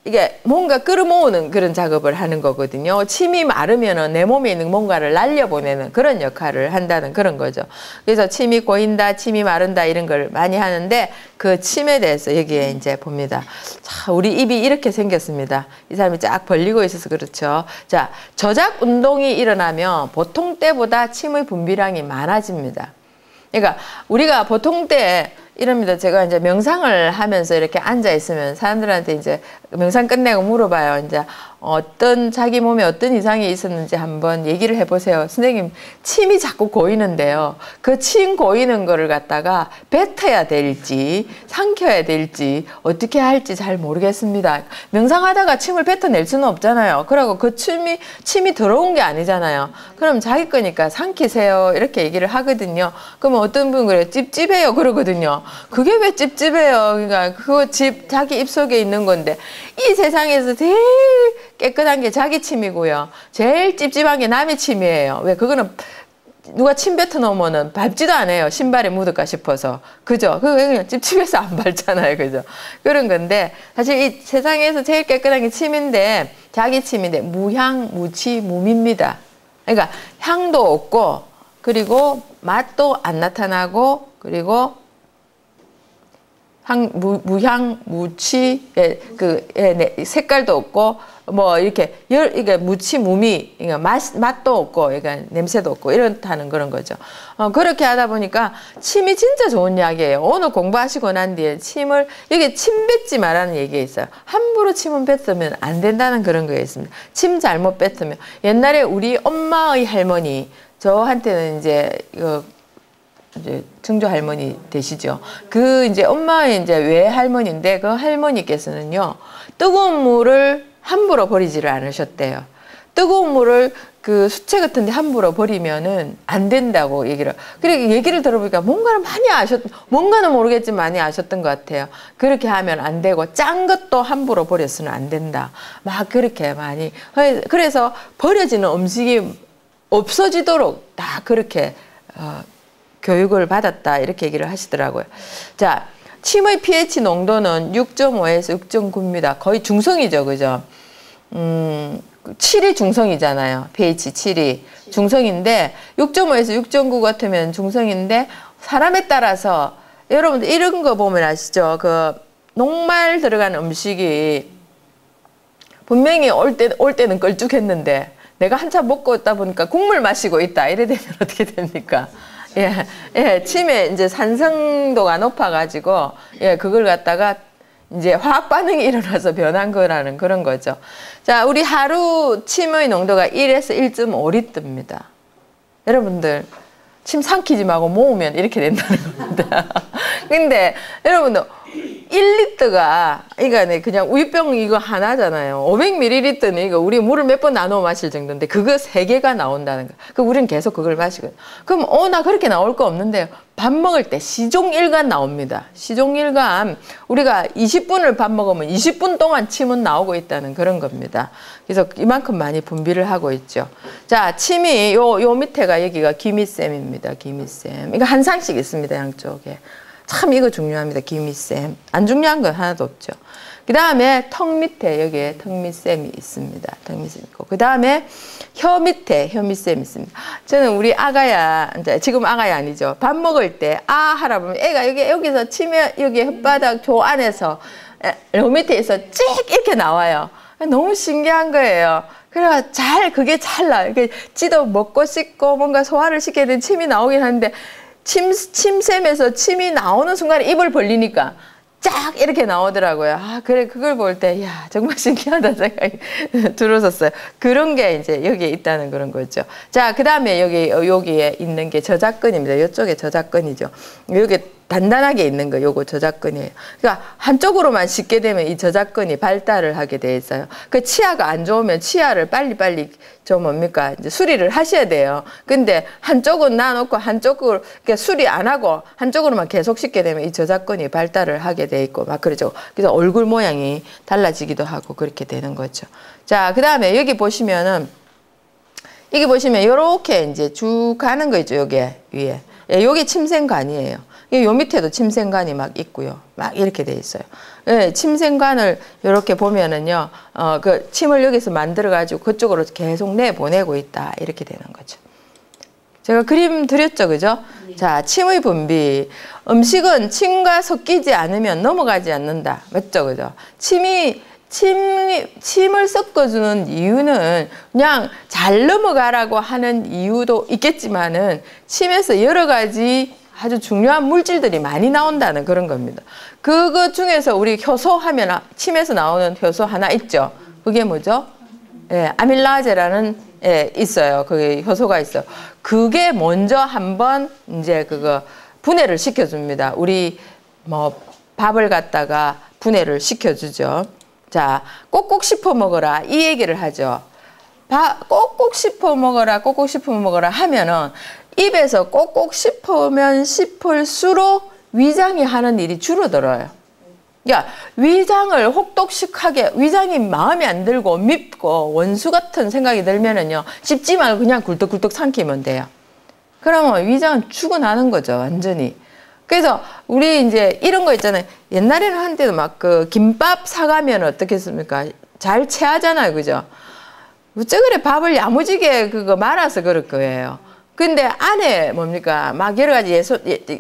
이게 뭔가 끌어모으는 그런 작업을 하는 거거든요. 침이 마르면은 내 몸에 있는 뭔가를 날려보내는 그런 역할을 한다는 그런 거죠. 그래서 침이 고인다, 침이 마른다 이런 걸 많이 하는데 그 침에 대해서 여기에 이제 봅니다. 자, 우리 입이 이렇게 생겼습니다. 이 사람이 쫙 벌리고 있어서 그렇죠. 자, 저작 운동이 일어나면 보통 때보다 침의 분비량이 많아집니다. 그러니까 우리가 보통 때 이럽니다. 제가 이제 명상을 하면서 이렇게 앉아 있으면 사람들한테 이제 명상 끝내고 물어봐요. 이제 자기 몸에 어떤 이상이 있었는지 한번 얘기를 해보세요. 선생님, 침이 자꾸 고이는데요. 그 침 고이는 거를 갖다가 뱉어야 될지, 삼켜야 될지, 어떻게 할지 잘 모르겠습니다. 명상하다가 침을 뱉어낼 수는 없잖아요. 그리고 그 침이 들어온 게 아니잖아요. 그럼 자기 거니까 삼키세요. 이렇게 얘기를 하거든요. 그러면 어떤 분은 그래요. 찝찝해요. 그러거든요. 그게 왜 찝찝해요? 그러니까 그거 자기 입속에 있는 건데, 이 세상에서 제일 깨끗한 게 자기 침이고요. 제일 찝찝한 게 남의 침이에요. 왜? 그거는 누가 침 뱉어 놓으면은 밟지도 않아요. 신발에 묻을까 싶어서. 그죠? 그거 그냥 찝찝해서 안 밟잖아요. 그죠? 그런 건데, 사실 이 세상에서 제일 깨끗한 게 침인데, 자기 침인데, 무향, 무치, 무미입니다. 그러니까 향도 없고, 그리고 맛도 안 나타나고, 그리고 무향, 무치, 색깔도 없고, 뭐, 이렇게, 이게 무치, 무미, 그러니까 맛도 없고, 그러니까 냄새도 없고, 이렇다는 그런 거죠. 그렇게 하다 보니까 침이 진짜 좋은 약이에요. 오늘 공부하시고 난 뒤에 여기 침 뱉지 말라는 얘기가 있어요. 함부로 침은 뱉으면 안 된다는 그런 거가 있습니다. 침 잘못 뱉으면. 옛날에 우리 엄마의 할머니, 저한테는 이제 증조 할머니 되시죠. 이제 엄마의 이제 외할머니인데 그 할머니께서는요, 뜨거운 물을 함부로 버리지를 않으셨대요. 뜨거운 물을 그 수채 같은 데 함부로 버리면은 안 된다고 얘기를 들어보니까 뭔가는 모르겠지만 많이 아셨던 것 같아요. 그렇게 하면 안 되고, 짠 것도 함부로 버려서는 안 된다. 막 그렇게 많이. 그래서 버려지는 음식이 없어지도록 다 그렇게, 교육을 받았다. 이렇게 얘기를 하시더라고요. 자, 침의 pH 농도는 6.5에서 6.9입니다. 거의 중성이죠. 그죠? 7이 중성이잖아요. pH 7이. 중성인데, 6.5에서 6.9 같으면 중성인데, 사람에 따라서, 여러분들 이런 거 보면 아시죠? 녹말 들어간 음식이, 분명히 올 때는 걸쭉했는데, 내가 한참 먹고 있다 보니까 국물 마시고 있다. 이래 되면 어떻게 됩니까? 침에 이제 산성도가 높아가지고, 그걸 갖다가 이제 화학 반응이 일어나서 변한 거라는 그런 거죠. 자, 우리 하루 침의 농도가 1에서 1.5리터입니다. 여러분들, 침 삼키지 말고 모으면 이렇게 된다는 겁니다. 근데 여러분들, 1리터가, 그냥 우유병 이거 하나잖아요. 500ml는 이거 우리 물을 몇 번 나눠 마실 정도인데, 그거 3개가 나온다는 거. 우리는 계속 그걸 마시거든요. 그럼, 나 그렇게 나올 거 없는데요. 밥 먹을 때 시종일관 나옵니다. 시종일관, 우리가 20분을 밥 먹으면 20분 동안 침은 나오고 있다는 그런 겁니다. 그래서 이만큼 많이 분비를 하고 있죠. 자, 침이, 요 밑에가 여기가 기미쌤입니다. 기미쌤. 이거 한 상씩 있습니다. 양쪽에. 참 이거 중요합니다. 기미쌤. 안 중요한 건 하나도 없죠. 그 다음에 턱 밑에 여기에 턱밑쌤이 있습니다. 턱밑쌤 있고. 그 다음에 혀 밑에 혀밑쌤이 있습니다. 저는 우리 아가야, 이제 지금 아가야 아니죠. 밥 먹을 때 하라 보면 애가 여기서 치면 여기 혓바닥 조 안에서 요 밑에서 찍 이렇게 나와요. 너무 신기한 거예요. 그래서 그게 잘 나와요. 찌도 먹고 씻고 뭔가 소화를 시켜야 되는 침이 나오긴 하는데, 침샘에서 침이 나오는 순간에 입을 벌리니까 쫙 이렇게 나오더라고요. 그래, 그걸 볼 때, 정말 신기하다 생각이 들었었어요. 그런 게 이제 여기에 있다는 그런 거죠. 자, 그 다음에 여기에 있는 게 저작근입니다. 이쪽에 저작근이죠. 여기 단단하게 있는 거, 요거 저작근이에요. 그러니까 한쪽으로만 씻게 되면 이 저작근이 발달을 하게 돼 있어요. 치아가 안 좋으면 치아를 빨리빨리 이제 수리를 하셔야 돼요. 근데 한쪽은 놔놓고 한쪽을 그러니까 수리 안 하고 한쪽으로만 계속 씻게 되면 이 저작근이 발달을 하게 돼 있고 막 그러죠. 그래서 얼굴 모양이 달라지기도 하고 그렇게 되는 거죠. 자, 그 다음에 여기 보시면 요렇게 이제 쭉 가는 거 있죠. 요게 위에. 요게 침샘관이에요. 요 밑에도 침샘관이 막 있고요. 막 이렇게 돼 있어요. 침샘관을 이렇게 보면은요, 침을 여기서 만들어가지고 그쪽으로 계속 내보내고 있다. 이렇게 되는 거죠. 제가 그림 드렸죠, 그죠? 자, 침의 분비. 음식은 침과 섞이지 않으면 넘어가지 않는다. 맞죠, 그죠? 침을 섞어주는 이유는 그냥 잘 넘어가라고 하는 이유도 있겠지만은 침에서 여러 가지 아주 중요한 물질들이 많이 나온다는 그런 겁니다. 그것 중에서 우리 효소 하면 침에서 나오는 효소 하나 있죠. 그게 뭐죠? 예, 아밀라제라는 있어요. 그게 효소가 있어요. 그게 먼저 한번 이제 그거 분해를 시켜줍니다. 우리 뭐 밥을 갖다가 분해를 시켜주죠. 자, 꼭꼭 씹어 먹어라 이 얘기를 하죠. 꼭꼭 씹어 먹어라, 꼭꼭 씹어 먹어라 하면은 입에서 꼭꼭 씹으면 씹을수록 위장이 하는 일이 줄어들어요. 그러니까 위장을 혹독식하게 위장이 마음에 안 들고 밉고 원수 같은 생각이 들면은요 씹지 말고 그냥 굴떡굴떡 삼키면 돼요. 그러면 위장은 죽어나는 거죠 완전히. 그래서 우리 이제 이런 거 있잖아요. 옛날에는 한때도 막 그 김밥 사가면 어떻게 했습니까? 잘 체하잖아요, 그죠? 어째 그래 밥을 야무지게 그거 말아서 그럴 거예요. 근데 안에 뭡니까? 막 여러 가지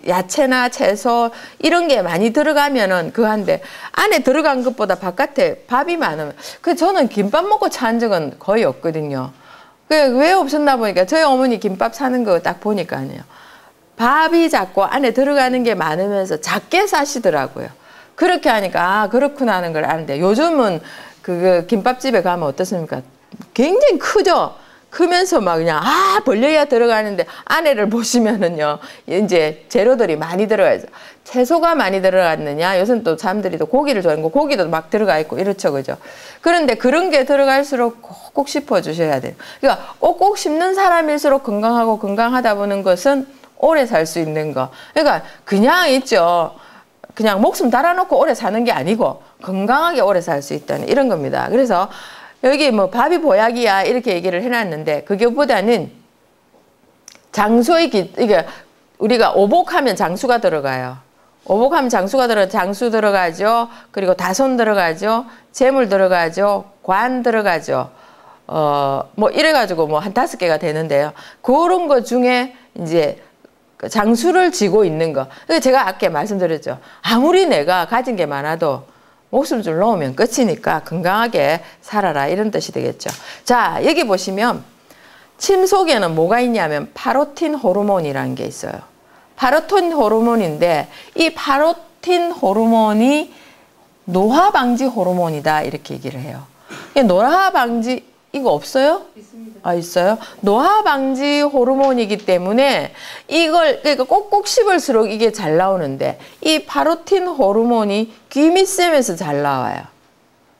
야채나 채소 이런 게 많이 들어가면은 그한데 안에 들어간 것보다 바깥에 밥이 많으면 저는 김밥 먹고 체한 적은 거의 없거든요. 왜 없었나 보니까 저희 어머니 김밥 사는 거 딱 보니까요. 밥이 자꾸 안에 들어가는 게 많으면서 작게 싸시더라고요. 그렇게 하니까 그렇구나 하는 걸 아는데 요즘은 그 김밥집에 가면 어떻습니까? 굉장히 크죠? 크면서 막 그냥 벌려야 들어가는데 안에를 보시면은요 이제 재료들이 많이 들어가죠. 채소가 많이 들어갔느냐 요즘 또 사람들이 또 고기를 좋아하는 거 고기도 막 들어가 있고 이렇죠, 그죠? 그런데 그런 게 들어갈수록 꼭꼭 씹어 주셔야 돼요. 그러니까 꼭꼭 씹는 사람일수록 건강하고 건강하다 보는 것은 오래 살 수 있는 거. 그러니까 그냥 있죠. 그냥 목숨 달아놓고 오래 사는 게 아니고 건강하게 오래 살 수 있다는 이런 겁니다. 그래서 여기 뭐 밥이 보약이야 이렇게 얘기를 해놨는데 그게보다는 장수의 이게 우리가 오복하면 장수가 들어가요. 오복하면 장수 들어가죠. 그리고 다손 들어가죠. 재물 들어가죠. 관 들어가죠. 뭐 이래가지고 뭐 한 5개가 되는데요. 그런 것 중에 이제 장수를 지고 있는 거. 제가 아까 말씀드렸죠. 아무리 내가 가진 게 많아도 목숨줄 놓으면 끝이니까 건강하게 살아라 이런 뜻이 되겠죠. 자, 여기 보시면 침 속에는 뭐가 있냐면 파로틴 호르몬이라는 게 있어요. 파로틴 호르몬인데 이 파로틴 호르몬이 노화 방지 호르몬이다 이렇게 얘기를 해요. 노화 방지 이거 없어요? 있습니다. 아, 있어요? 노화 방지 호르몬이기 때문에 이걸 그러니까 꼭꼭 씹을수록 이게 잘 나오는데 이 파로틴 호르몬이 귀밑샘에서 잘 나와요.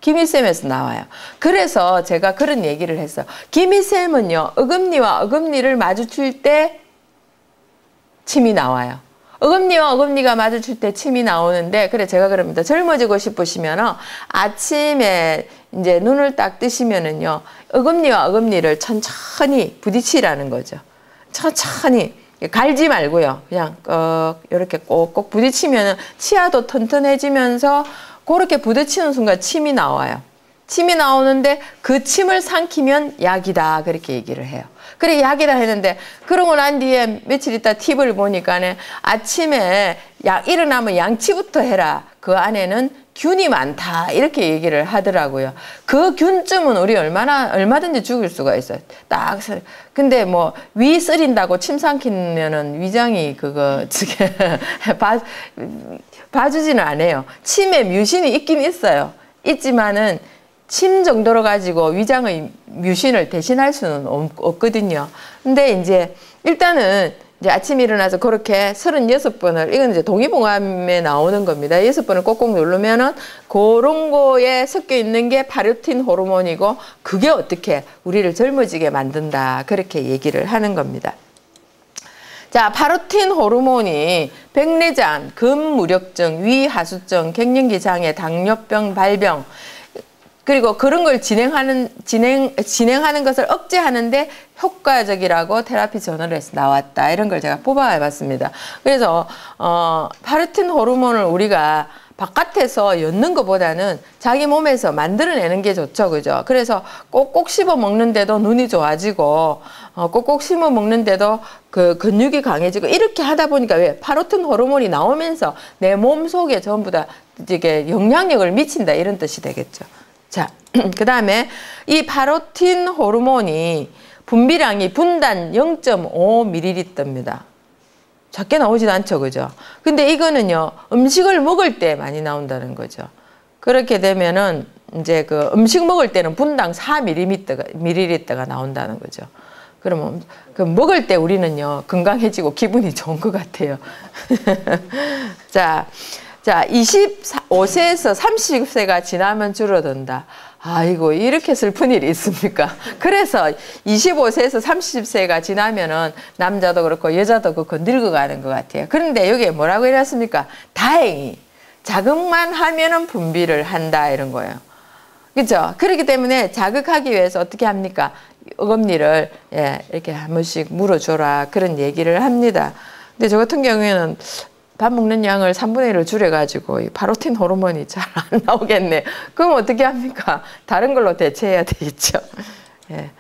귀밑샘에서 나와요. 그래서 제가 그런 얘기를 했어요. 귀밑샘은요. 어금니와 어금니를 마주칠 때 침이 나와요. 어금니와 어금니가 마주칠 때 침이 나오는데 그래 제가 그럽니다. 젊어지고 싶으시면 아침에 이제 눈을 딱 뜨시면은요. 어금니와 어금니를 천천히 부딪히라는 거죠. 천천히 갈지 말고요. 그냥 이렇게 꼭꼭 부딪히면은 치아도 튼튼해지면서 그렇게 부딪히는 순간 침이 나와요. 침이 나오는데 그 침을 삼키면 약이다 그렇게 얘기를 해요. 그래 약이다 했는데 그러고 난 뒤에 며칠 있다 팁을 보니까는 아침에 일어나면 양치부터 해라. 그 안에는 균이 많다 이렇게 얘기를 하더라고요. 그 균쯤은 우리 얼마든지 죽일 수가 있어요. 딱 근데 뭐 위 쓰린다고 침 삼키면은 위장이 그거 봐주지는 않아요. 침에 뮤신이 있긴 있어요. 있지만은 침 정도로 가지고 위장의 뮤신을 대신할 수는 없거든요. 근데 이제 일단은 이제 아침에 일어나서 그렇게 36번을 이건 이제 동의보감에 나오는 겁니다. 6번을 꼭꼭 누르면은 그런 거에 섞여 있는 게 파로틴 호르몬이고 그게 어떻게 우리를 젊어지게 만든다. 그렇게 얘기를 하는 겁니다. 자, 파로틴 호르몬이 백내장, 근무력증, 위하수증, 갱년기 장애, 당뇨병 발병 그리고 그런 걸 진행하는 것을 억제하는데 효과적이라고 테라피 저널에서 나왔다. 이런 걸 제가 뽑아 봤습니다. 그래서 파로틴 호르몬을 우리가 바깥에서 엿는 것보다는 자기 몸에서 만들어내는 게 좋죠. 그죠? 그래서 꼭꼭 씹어 먹는데도 눈이 좋아지고 꼭꼭 씹어 먹는데도 그 근육이 강해지고 이렇게 하다 보니까 왜 파로틴 호르몬이 나오면서 내 몸 속에 전부 다 이게 영향력을 미친다 이런 뜻이 되겠죠. 자, 그 다음에 이 파로틴 호르몬이 분비량이 분당 0.5ml입니다. 작게 나오진 않죠, 그죠? 근데 이거는요, 음식을 먹을 때 많이 나온다는 거죠. 그렇게 되면은 이제 그 음식 먹을 때는 분당 4ml가 나온다는 거죠. 그러면 그 먹을 때 우리는요, 건강해지고 기분이 좋은 것 같아요. 자, 25세에서 30세가 지나면 줄어든다. 아이고, 이렇게 슬픈 일이 있습니까? 그래서 25세에서 30세가 지나면은 남자도 그렇고 여자도 그렇고 늙어가는 것 같아요. 그런데 여기에 뭐라고 해놨습니까? 다행히 자극만 하면은 분비를 한다, 이런 거예요. 그렇죠? 그렇기 때문에 자극하기 위해서 어떻게 합니까? 어금니를 이렇게 한 번씩 물어줘라, 그런 얘기를 합니다. 근데 저 같은 경우에는 밥 먹는 양을 3분의 1을 줄여가지고 이 파로틴 호르몬이 잘 안 나오겠네. 그럼 어떻게 합니까? 다른 걸로 대체해야 되겠죠. 예.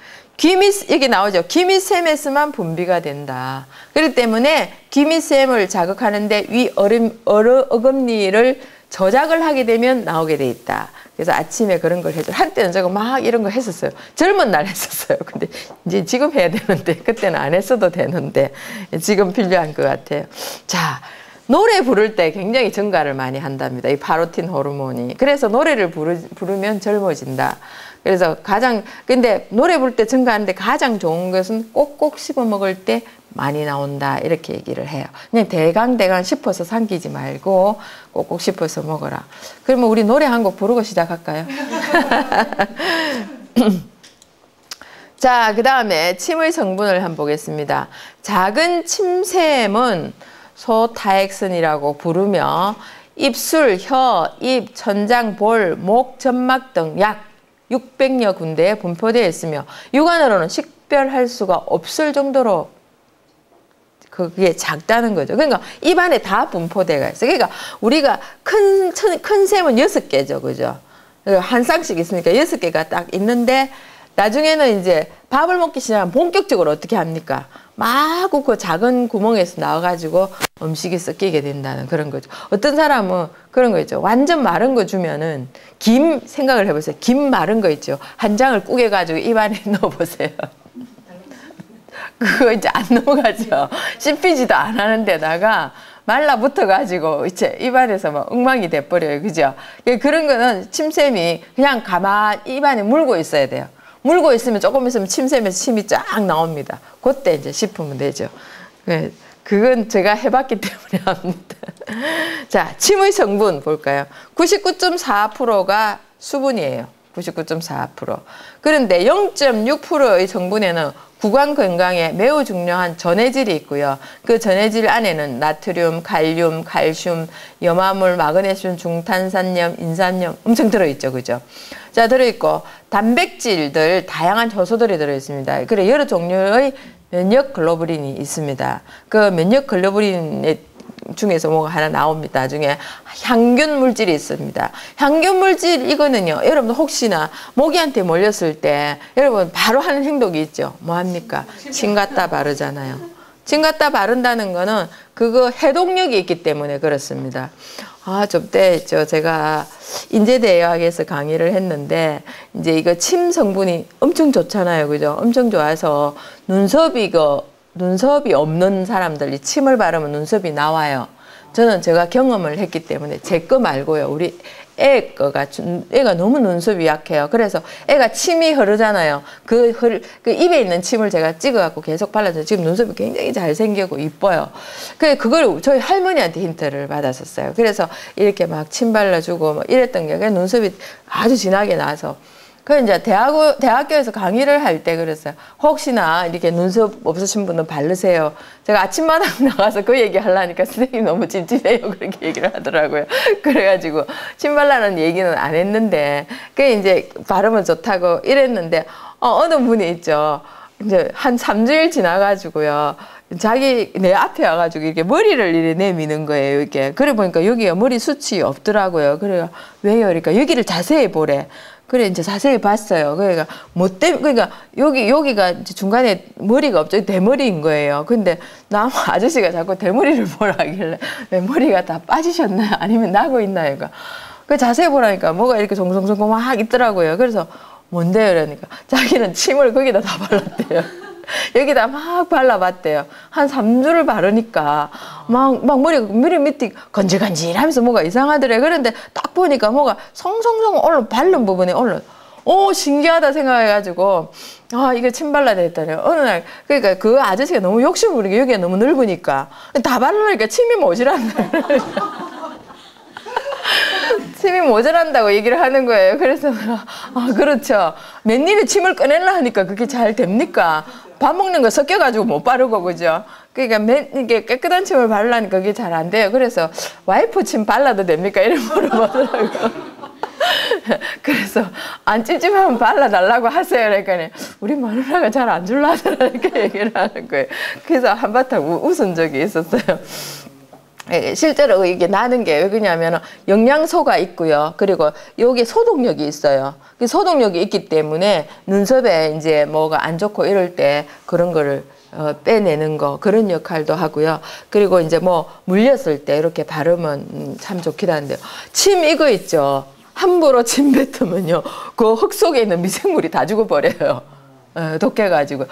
여기 나오죠. 기미세메스만 분비가 된다. 그렇기 때문에 기미셈을 자극하는데 위 어금니를 저작을 하게 되면 나오게 돼 있다. 그래서 아침에 그런 걸 해줘. 한때는 제가 막 이런 거 했었어요. 젊은 날 했었어요. 근데 이제 지금 해야 되는데, 그때는 안 했어도 되는데, 지금 필요한 것 같아요. 자, 노래 부를 때 굉장히 증가를 많이 한답니다. 이 파로틴 호르몬이. 그래서 노래를 부르면 젊어진다. 그래서 근데 노래 부를 때 증가하는데 가장 좋은 것은 꼭꼭 씹어 먹을 때 많이 나온다, 이렇게 얘기를 해요. 그냥 대강 씹어서 삼키지 말고 꼭꼭 씹어서 먹어라. 그러면 우리 노래 한 곡 부르고 시작할까요? 자, 그 다음에 침의 성분을 한번 보겠습니다. 작은 침샘은 소타액슨이라고 부르며 입술, 혀, 입, 천장, 볼, 목, 점막 등 약 600여 군데에 분포되어 있으며 육안으로는 식별할 수가 없을 정도로 그게 작다는 거죠. 그러니까 입안에 다 분포되어 있어요. 그러니까 우리가 큰 셈은 6개죠. 그죠? 한 쌍씩 있으니까 6개가 딱 있는데, 나중에는 이제 밥을 먹기 시작하면 본격적으로 어떻게 합니까? 마구 그 작은 구멍에서 나와가지고 음식이 섞이게 된다는 그런 거죠. 어떤 사람은 그런 거 있죠. 완전 마른 거 주면은 김 생각을 해보세요. 김 마른 거 있죠. 한 장을 꾸겨가지고 입안에 넣어보세요. 그거 이제 안 넘어가죠. 씹히지도 안 하는 데다가 말라붙어가지고 이제 입안에서 막 엉망이 돼버려요. 그죠? 그런 거는 침샘이 그냥 가만히 입안에 물고 있어야 돼요. 물고 있으면 조금 있으면 침샘에서 침이 쫙 나옵니다. 그때 이제 씹으면 되죠. 그건 제가 해봤기 때문에 합니다. 자, 침의 성분 볼까요? 99.4%가 수분이에요. 99.4%. 그런데 0.6%의 성분에는 구강 건강에 매우 중요한 전해질이 있고요. 그 전해질 안에는 나트륨, 칼륨, 칼슘, 염화물, 마그네슘, 중탄산염, 인산염 엄청 들어있죠. 그죠? 자, 들어있고 단백질들 다양한 효소들이 들어있습니다. 그래 여러 종류의 면역 글로불린이 있습니다. 그 면역 글로불린 중에서 뭐가 하나 나옵니다. 나중에 향균 물질이 있습니다. 향균 물질 이거는요, 여러분 혹시나 모기한테 몰렸을 때 여러분 바로 하는 행동이 있죠. 뭐 합니까? 침 갖다 바르잖아요. 침 갖다 바른다는 거는 그거 해독력이 있기 때문에 그렇습니다. 저때 제가 인제대학에서 강의를 했는데 이제 이거 침 성분이 엄청 좋잖아요. 그죠? 엄청 좋아서 눈썹이 없는 사람들이 침을 바르면 눈썹이 나와요. 저는 제가 경험을 했기 때문에 제 거 말고요. 우리 애가 너무 눈썹이 약해요. 그래서 애가 침이 흐르잖아요. 그 입에 있는 침을 제가 찍어갖고 계속 발라서 지금 눈썹이 굉장히 잘생기고 이뻐요. 그걸 저희 할머니한테 힌트를 받았었어요. 그래서 이렇게 막 침 발라주고 뭐 이랬던 게 눈썹이 아주 진하게 나서. 이제 대학교에서 강의를 할 때 그랬어요. 혹시나 이렇게 눈썹 없으신 분은 바르세요. 제가 아침마당 나가서 그 얘기 하려니까 선생님이 너무 찝찝해요. 그렇게 얘기를 하더라고요. 그래가지고 침 발라는 얘기는 안 했는데, 이제 바르면 좋다고 이랬는데, 어느 분이 있죠. 이제 한 3주일 지나가지고요. 내 앞에 와가지고 이렇게 머리를 이렇게 내미는 거예요. 이렇게. 그래 보니까 여기가 머리 숱이 없더라고요. 그래요. 왜요? 그러니까 여기를 자세히 보래. 그래, 이제 자세히 봤어요. 그러니까 여기가 이제 중간에 머리가 없죠. 대머리인 거예요. 근데 아저씨가 자꾸 대머리를 보라 하길래, 왜 머리가 다 빠지셨나요? 아니면 나고 있나요? 그 자세히 보라니까 뭐가 이렇게 송송송 막 있더라고요. 그래서 뭔데요? 그러니까 자기는 침을 거기다 다 발랐대요. 여기다 막 발라봤대요. 한 3주를 바르니까 막 머리 밑이 건질건질하면서 뭐가 이상하더래. 그런데 딱 보니까 뭐가 성성성 올라 바른 부분에 올라. 오, 신기하다 생각해가지고 아, 이거 침 발라야 되겠다네요. 어느 날 그러니까 그 아저씨가 너무 욕심 부리게 여기가 너무 넓으니까 다 바르니까 침이 모자란다. 침이 모자란다고 얘기를 하는 거예요. 그래서 아, 그렇죠. 맨입에 침을 꺼내려 하니까 그게 잘 됩니까? 밥 먹는 거 섞여가지고 못 바르고, 그죠? 그러니까 이게 깨끗한 침을 바르려니까 그게 잘 안 돼요. 그래서 와이프 침 발라도 됩니까? 이런 물어보더라고요. 그래서 안 찝찝하면 발라달라고 하세요. 그러니까 우리 마누라가 잘 안 줄라 하더라 이렇게 얘기를 하는 거예요. 그래서 한바탕 웃은 적이 있었어요. 실제로 이게 나는 게 왜 그러냐면 영양소가 있고요. 그리고 여기 소독력이 있어요. 그 소독력이 있기 때문에 눈썹에 이제 뭐가 안 좋고 이럴 때 그런 거를 빼내는 거, 그런 역할도 하고요. 그리고 이제 뭐 물렸을 때 이렇게 바르면 참 좋긴 한데요. 침 이거 있죠. 함부로 침 뱉으면요, 그 흙 속에 있는 미생물이 다 죽어버려요. 독해가지고.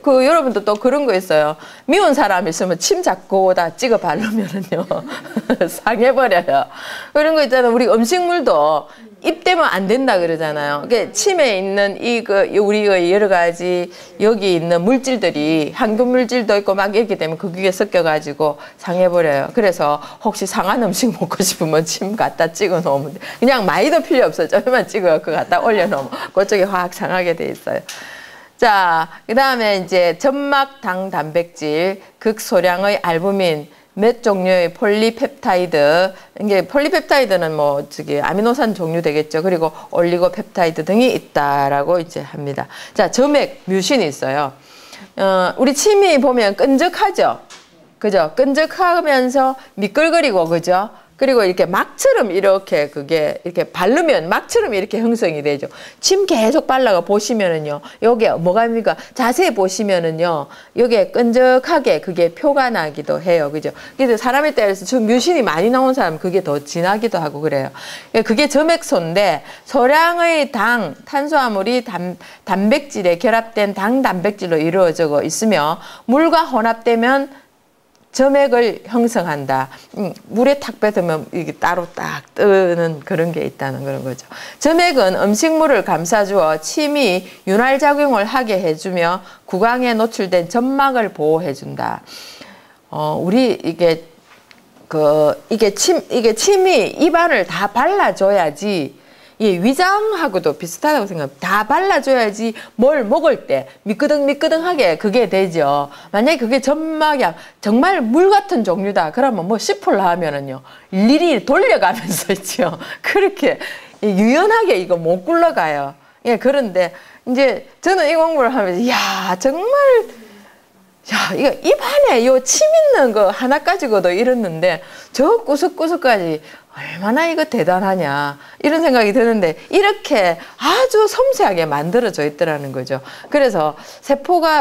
그 여러분도 또 그런 거 있어요. 미운 사람 있으면 침 자꾸 다 찍어 바르면은요 상해버려요. 그런 거 있잖아요. 우리 음식물도 입 대면 안 된다 그러잖아요. 그러니까 침에 있는 우리의 여러 가지 여기 있는 물질들이 항균 물질도 있고 막 이렇게 되면 그게 섞여가지고 상해버려요. 그래서 혹시 상한 음식 먹고 싶으면 침 갖다 찍어 놓으면 돼. 그냥 많이도 필요 없어요. 조금만 찍어 그 갖다 올려놓으면 그쪽이 확 상하게 돼 있어요. 자, 그 다음에 이제 점막 당 단백질, 극소량의 알부민, 몇 종류의 폴리펩타이드, 이게 폴리펩타이드는 뭐 아미노산 종류 되겠죠. 그리고 올리고펩타이드 등이 있다라고 이제 합니다. 자, 점액 뮤신이 있어요. 우리 침이 보면 끈적하죠. 그죠? 끈적하면서 미끌거리고, 그죠? 그리고 이렇게 막처럼 이렇게 그게 이렇게 바르면 막처럼 이렇게 형성이 되죠. 침 계속 발라가 보시면은요, 요게 뭐가입니까? 자세히 보시면은요, 요게 끈적하게 그게 표가 나기도 해요. 그죠? 그래서 사람에 따라서 좀 뮤신이 많이 나온 사람 그게 더 진하기도 하고 그래요. 그게 점액소인데, 소량의 당, 탄수화물이 단백질에 결합된 당 단백질로 이루어져 있으며, 물과 혼합되면 점액을 형성한다. 물에 탁 뱉으면 이게 따로 딱 뜨는 그런 게 있다는 그런 거죠. 점액은 음식물을 감싸주어 침이 윤활작용을 하게 해주며 구강에 노출된 점막을 보호해준다. 우리 이게 침이 입안을 다 발라줘야지. 이 위장하고도 비슷하다고 생각합니다. 다 발라줘야지 뭘 먹을 때 미끄덩미끄덩하게 그게 되죠. 만약에 그게 점막이 정말 물 같은 종류다. 그러면 뭐 씹으려 하면은요, 일일이 돌려가면서 있죠. 그렇게 유연하게 이거 못 굴러가요. 예, 그런데 이제 저는 이 공부를 하면서, 이야, 정말, 야, 이거 입안에 요 침 있는 거 하나 가지고도 이랬는데, 저 구석구석까지 얼마나 이거 대단하냐 이런 생각이 드는데 이렇게 아주 섬세하게 만들어져 있더라는 거죠. 그래서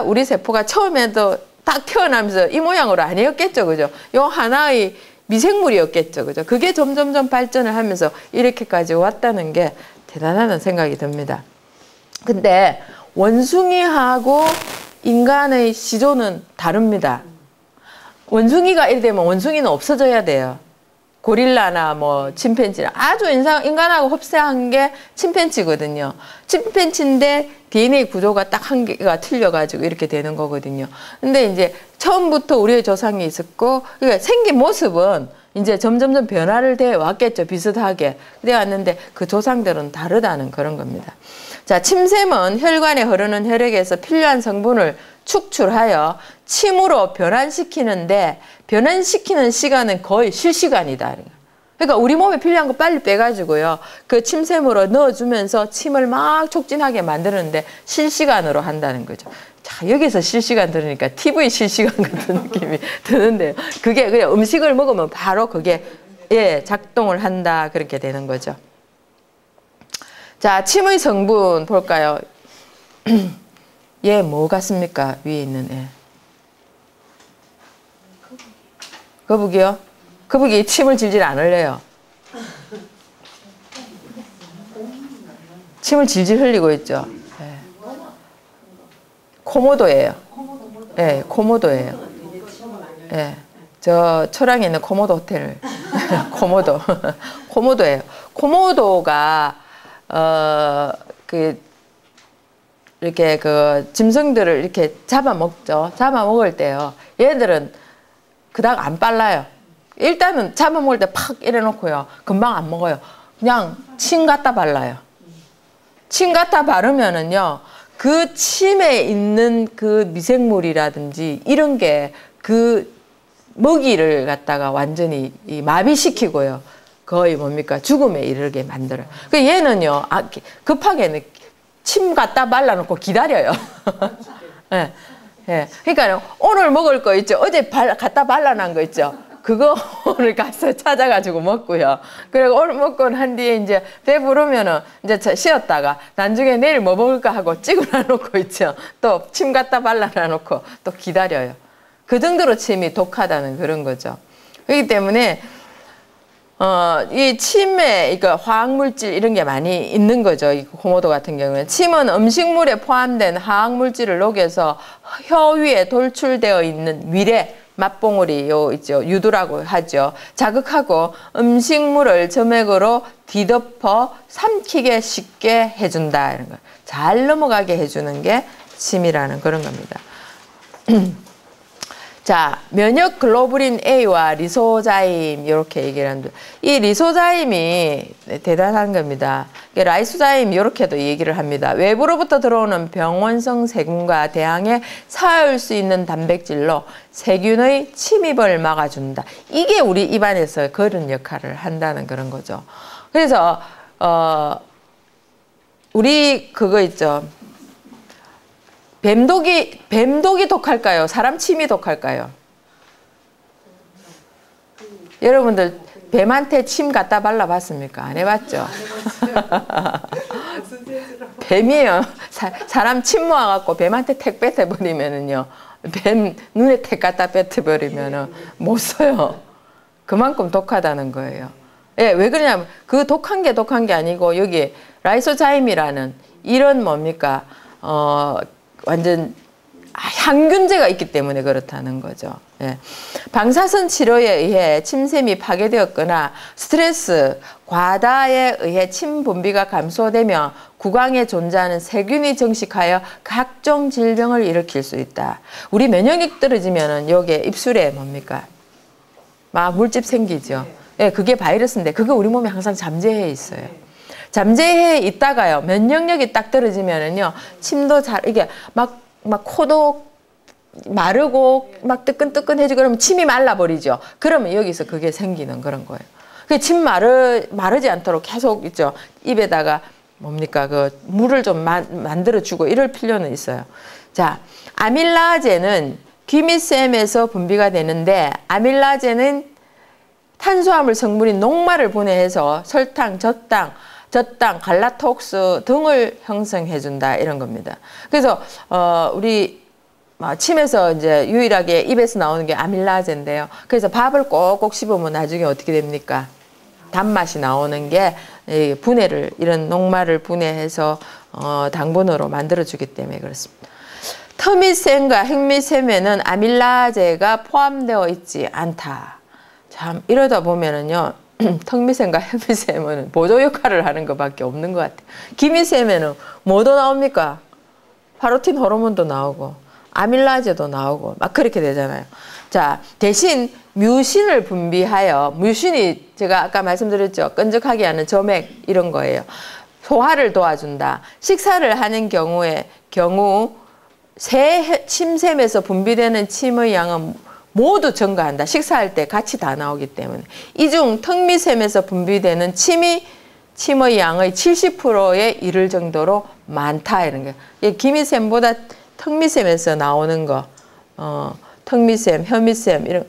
우리 세포가 처음에도 딱 태어나면서 이 모양으로 아니었겠죠, 그죠? 요 하나의 미생물이었겠죠, 그죠? 그게 점점점 발전을 하면서 이렇게까지 왔다는 게 대단하다는 생각이 듭니다. 근데 원숭이하고 인간의 시조는 다릅니다. 원숭이가 이래 되면 원숭이는 없어져야 돼요. 고릴라나 뭐 침팬지나 아주 인간하고 흡사한 게 침팬지거든요. 침팬지인데 DNA 구조가 딱 한 개가 틀려가지고 이렇게 되는 거거든요. 근데 이제 처음부터 우리의 조상이 있었고, 그러니까 생긴 모습은 이제 점점점 변화를 돼 왔겠죠. 비슷하게 돼 왔는데 그 조상들은 다르다는 그런 겁니다. 자, 침샘은 혈관에 흐르는 혈액에서 필요한 성분을 축출하여 침으로 변환시키는데 변환시키는 시간은 거의 실시간이다. 그러니까 우리 몸에 필요한 거 빨리 빼가지고요, 그 침샘으로 넣어주면서 침을 막 촉진하게 만드는데 실시간으로 한다는 거죠. 자, 여기서 실시간 들으니까 TV 실시간 같은 느낌이 드는데요. 그게 그냥 음식을 먹으면 바로 그게 작동을 한다, 그렇게 되는 거죠. 자, 침의 성분 볼까요? 얘 뭐 같습니까? 위에 있는 애. 거북이요? 거북이 침을 질질 안 흘려요. 침을 질질 흘리고 있죠. 네. 코모도예요. 예, 코모도예요. 예, 저 초량에 있는 코모도 호텔. 코모도. 코모도예요. 코모도가, 이렇게 짐승들을 이렇게 잡아먹죠. 잡아먹을 때요. 얘들은 그닥 안 빨라요. 일단은 잡아먹을 때 팍 이래놓고요. 금방 안 먹어요. 그냥 침 갖다 발라요. 침 갖다 바르면은요. 그 침에 있는 그 미생물이라든지 이런 게 그 먹이를 갖다가 완전히 마비시키고요. 거의 뭡니까? 죽음에 이르게 만들어요. 그 얘는요. 급하게는 침 갖다 발라놓고 기다려요. 예. 예. 그러니까 오늘 먹을 거 있죠. 어제 갖다 발라놓은 거 있죠. 그거 오늘 가서 찾아가지고 먹고요. 그리고 오늘 먹고 난 뒤에 이제 배부르면은 이제 쉬었다가 나중에 내일 뭐 먹을까 하고 찍어놔 놓고 있죠. 또 침 갖다 발라놔 놓고 또 기다려요. 그 정도로 침이 독하다는 그런 거죠. 그렇기 때문에 이 침에 그러니까 화학물질 이런 게 많이 있는 거죠. 이 코모도 같은 경우는 침은 음식물에 포함된 화학물질을 녹여서 혀 위에 돌출되어 있는 위래 맛봉우리 있죠. 유두라고 하죠. 자극하고 음식물을 점액으로 뒤덮어 삼키게 쉽게 해준다. 이런 거. 잘 넘어가게 해주는 게 침이라는 그런 겁니다. 자, 면역 글로불린 A와 리소자임 이렇게 얘기를 하는데 이 리소자임이 대단한 겁니다. 라이소자임 이렇게도 얘기를 합니다. 외부로부터 들어오는 병원성 세균과 대항해 싸울 수 있는 단백질로 세균의 침입을 막아준다. 이게 우리 입안에서 그런 역할을 한다는 그런 거죠. 그래서 우리 그거 있죠. 뱀독이 독할까요? 사람 침이 독할까요? 여러분들 뱀한테 침 갖다 발라봤습니까? 안 해봤죠? 뱀이요. 사람 침 모아갖고 뱀한테 택 뱉어버리면은요. 뱀 눈에 택 갖다 뱉어버리면은 못 써요. 그만큼 독하다는 거예요. 예, 왜 그러냐면 그 독한 게 아니고 여기 라이소자임이라는 이런 뭡니까? 완전 항균제가 있기 때문에 그렇다는 거죠. 예. 방사선 치료에 의해 침샘이 파괴되었거나 스트레스, 과다에 의해 침 분비가 감소되며 구강에 존재하는 세균이 증식하여 각종 질병을 일으킬 수 있다. 우리 면역력 떨어지면은 여기에 입술에 뭡니까? 막 물집 생기죠. 예, 그게 바이러스인데 그거 우리 몸에 항상 잠재해 있어요. 잠재해 있다가요, 면역력이 딱 떨어지면은요, 침도 이게 막 코도 마르고 막 뜨끈뜨끈해지고 그러면 침이 말라버리죠. 그러면 여기서 그게 생기는 그런 거예요. 그 침 마르지 않도록 계속 있죠. 입에다가 뭡니까? 물을 좀 만들어주고 이럴 필요는 있어요. 자, 아밀라제는 귀밑샘에서 분비가 되는데, 아밀라제는 탄수화물 성분인 녹말을 분해해서 설탕, 젖당, 갈라톡스 등을 형성해준다 이런 겁니다. 그래서 우리 침에서 이제 유일하게 입에서 나오는 게 아밀라제인데요. 그래서 밥을 꼭꼭 씹으면 나중에 어떻게 됩니까? 단맛이 나오는 게 분해를 이런 녹말을 분해해서 당분으로 만들어주기 때문에 그렇습니다. 터미샘과 핵미샘에는 아밀라제가 포함되어 있지 않다. 참 이러다 보면은요. 턱미샘과 혀미샘은 보조 역할을 하는 것밖에 없는 것 같아요. 기미샘에는 뭐도 나옵니까? 파로틴 호르몬도 나오고 아밀라제도 나오고 막 그렇게 되잖아요. 자, 대신 뮤신을 분비하여, 뮤신이 제가 아까 말씀드렸죠. 끈적하게 하는 점액 이런 거예요. 소화를 도와준다. 식사를 하는 경우 새 침샘에서 분비되는 침의 양은 모두 증가한다. 식사할 때 같이 다 나오기 때문에. 이 중 턱미샘에서 분비되는 침의 양의 70%에 이를 정도로 많다. 이런 게. 기미샘보다 턱미샘에서 나오는 거, 턱미샘, 혀미샘, 이런,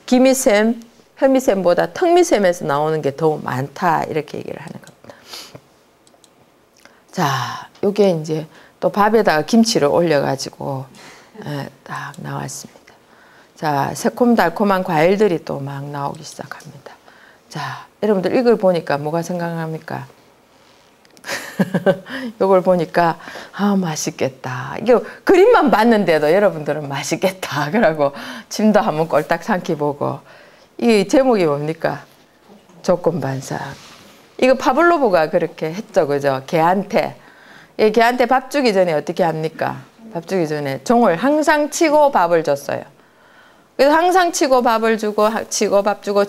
기미샘, 혀미샘보다 턱미샘에서 나오는 게 더 많다. 이렇게 얘기를 하는 겁니다. 자, 요게 이제 또 밥에다가 김치를 올려가지고, 딱 나왔습니다. 자, 새콤달콤한 과일들이 또 막 나오기 시작합니다. 자, 여러분들 이걸 보니까 뭐가 생각납니까? 요걸 보니까 아 맛있겠다. 이게 그림만 봤는데도 여러분들은 맛있겠다. 그러고 침도 한번 꼴딱 삼키보고. 이 제목이 뭡니까? 조건반사. 이거 파블로브가 그렇게 했죠, 그죠? 개한테. 이 개한테 밥 주기 전에 어떻게 합니까? 밥 주기 전에 종을 항상 치고 밥을 줬어요. 그래서 항상 치고 밥을 주고 치고 밥 주고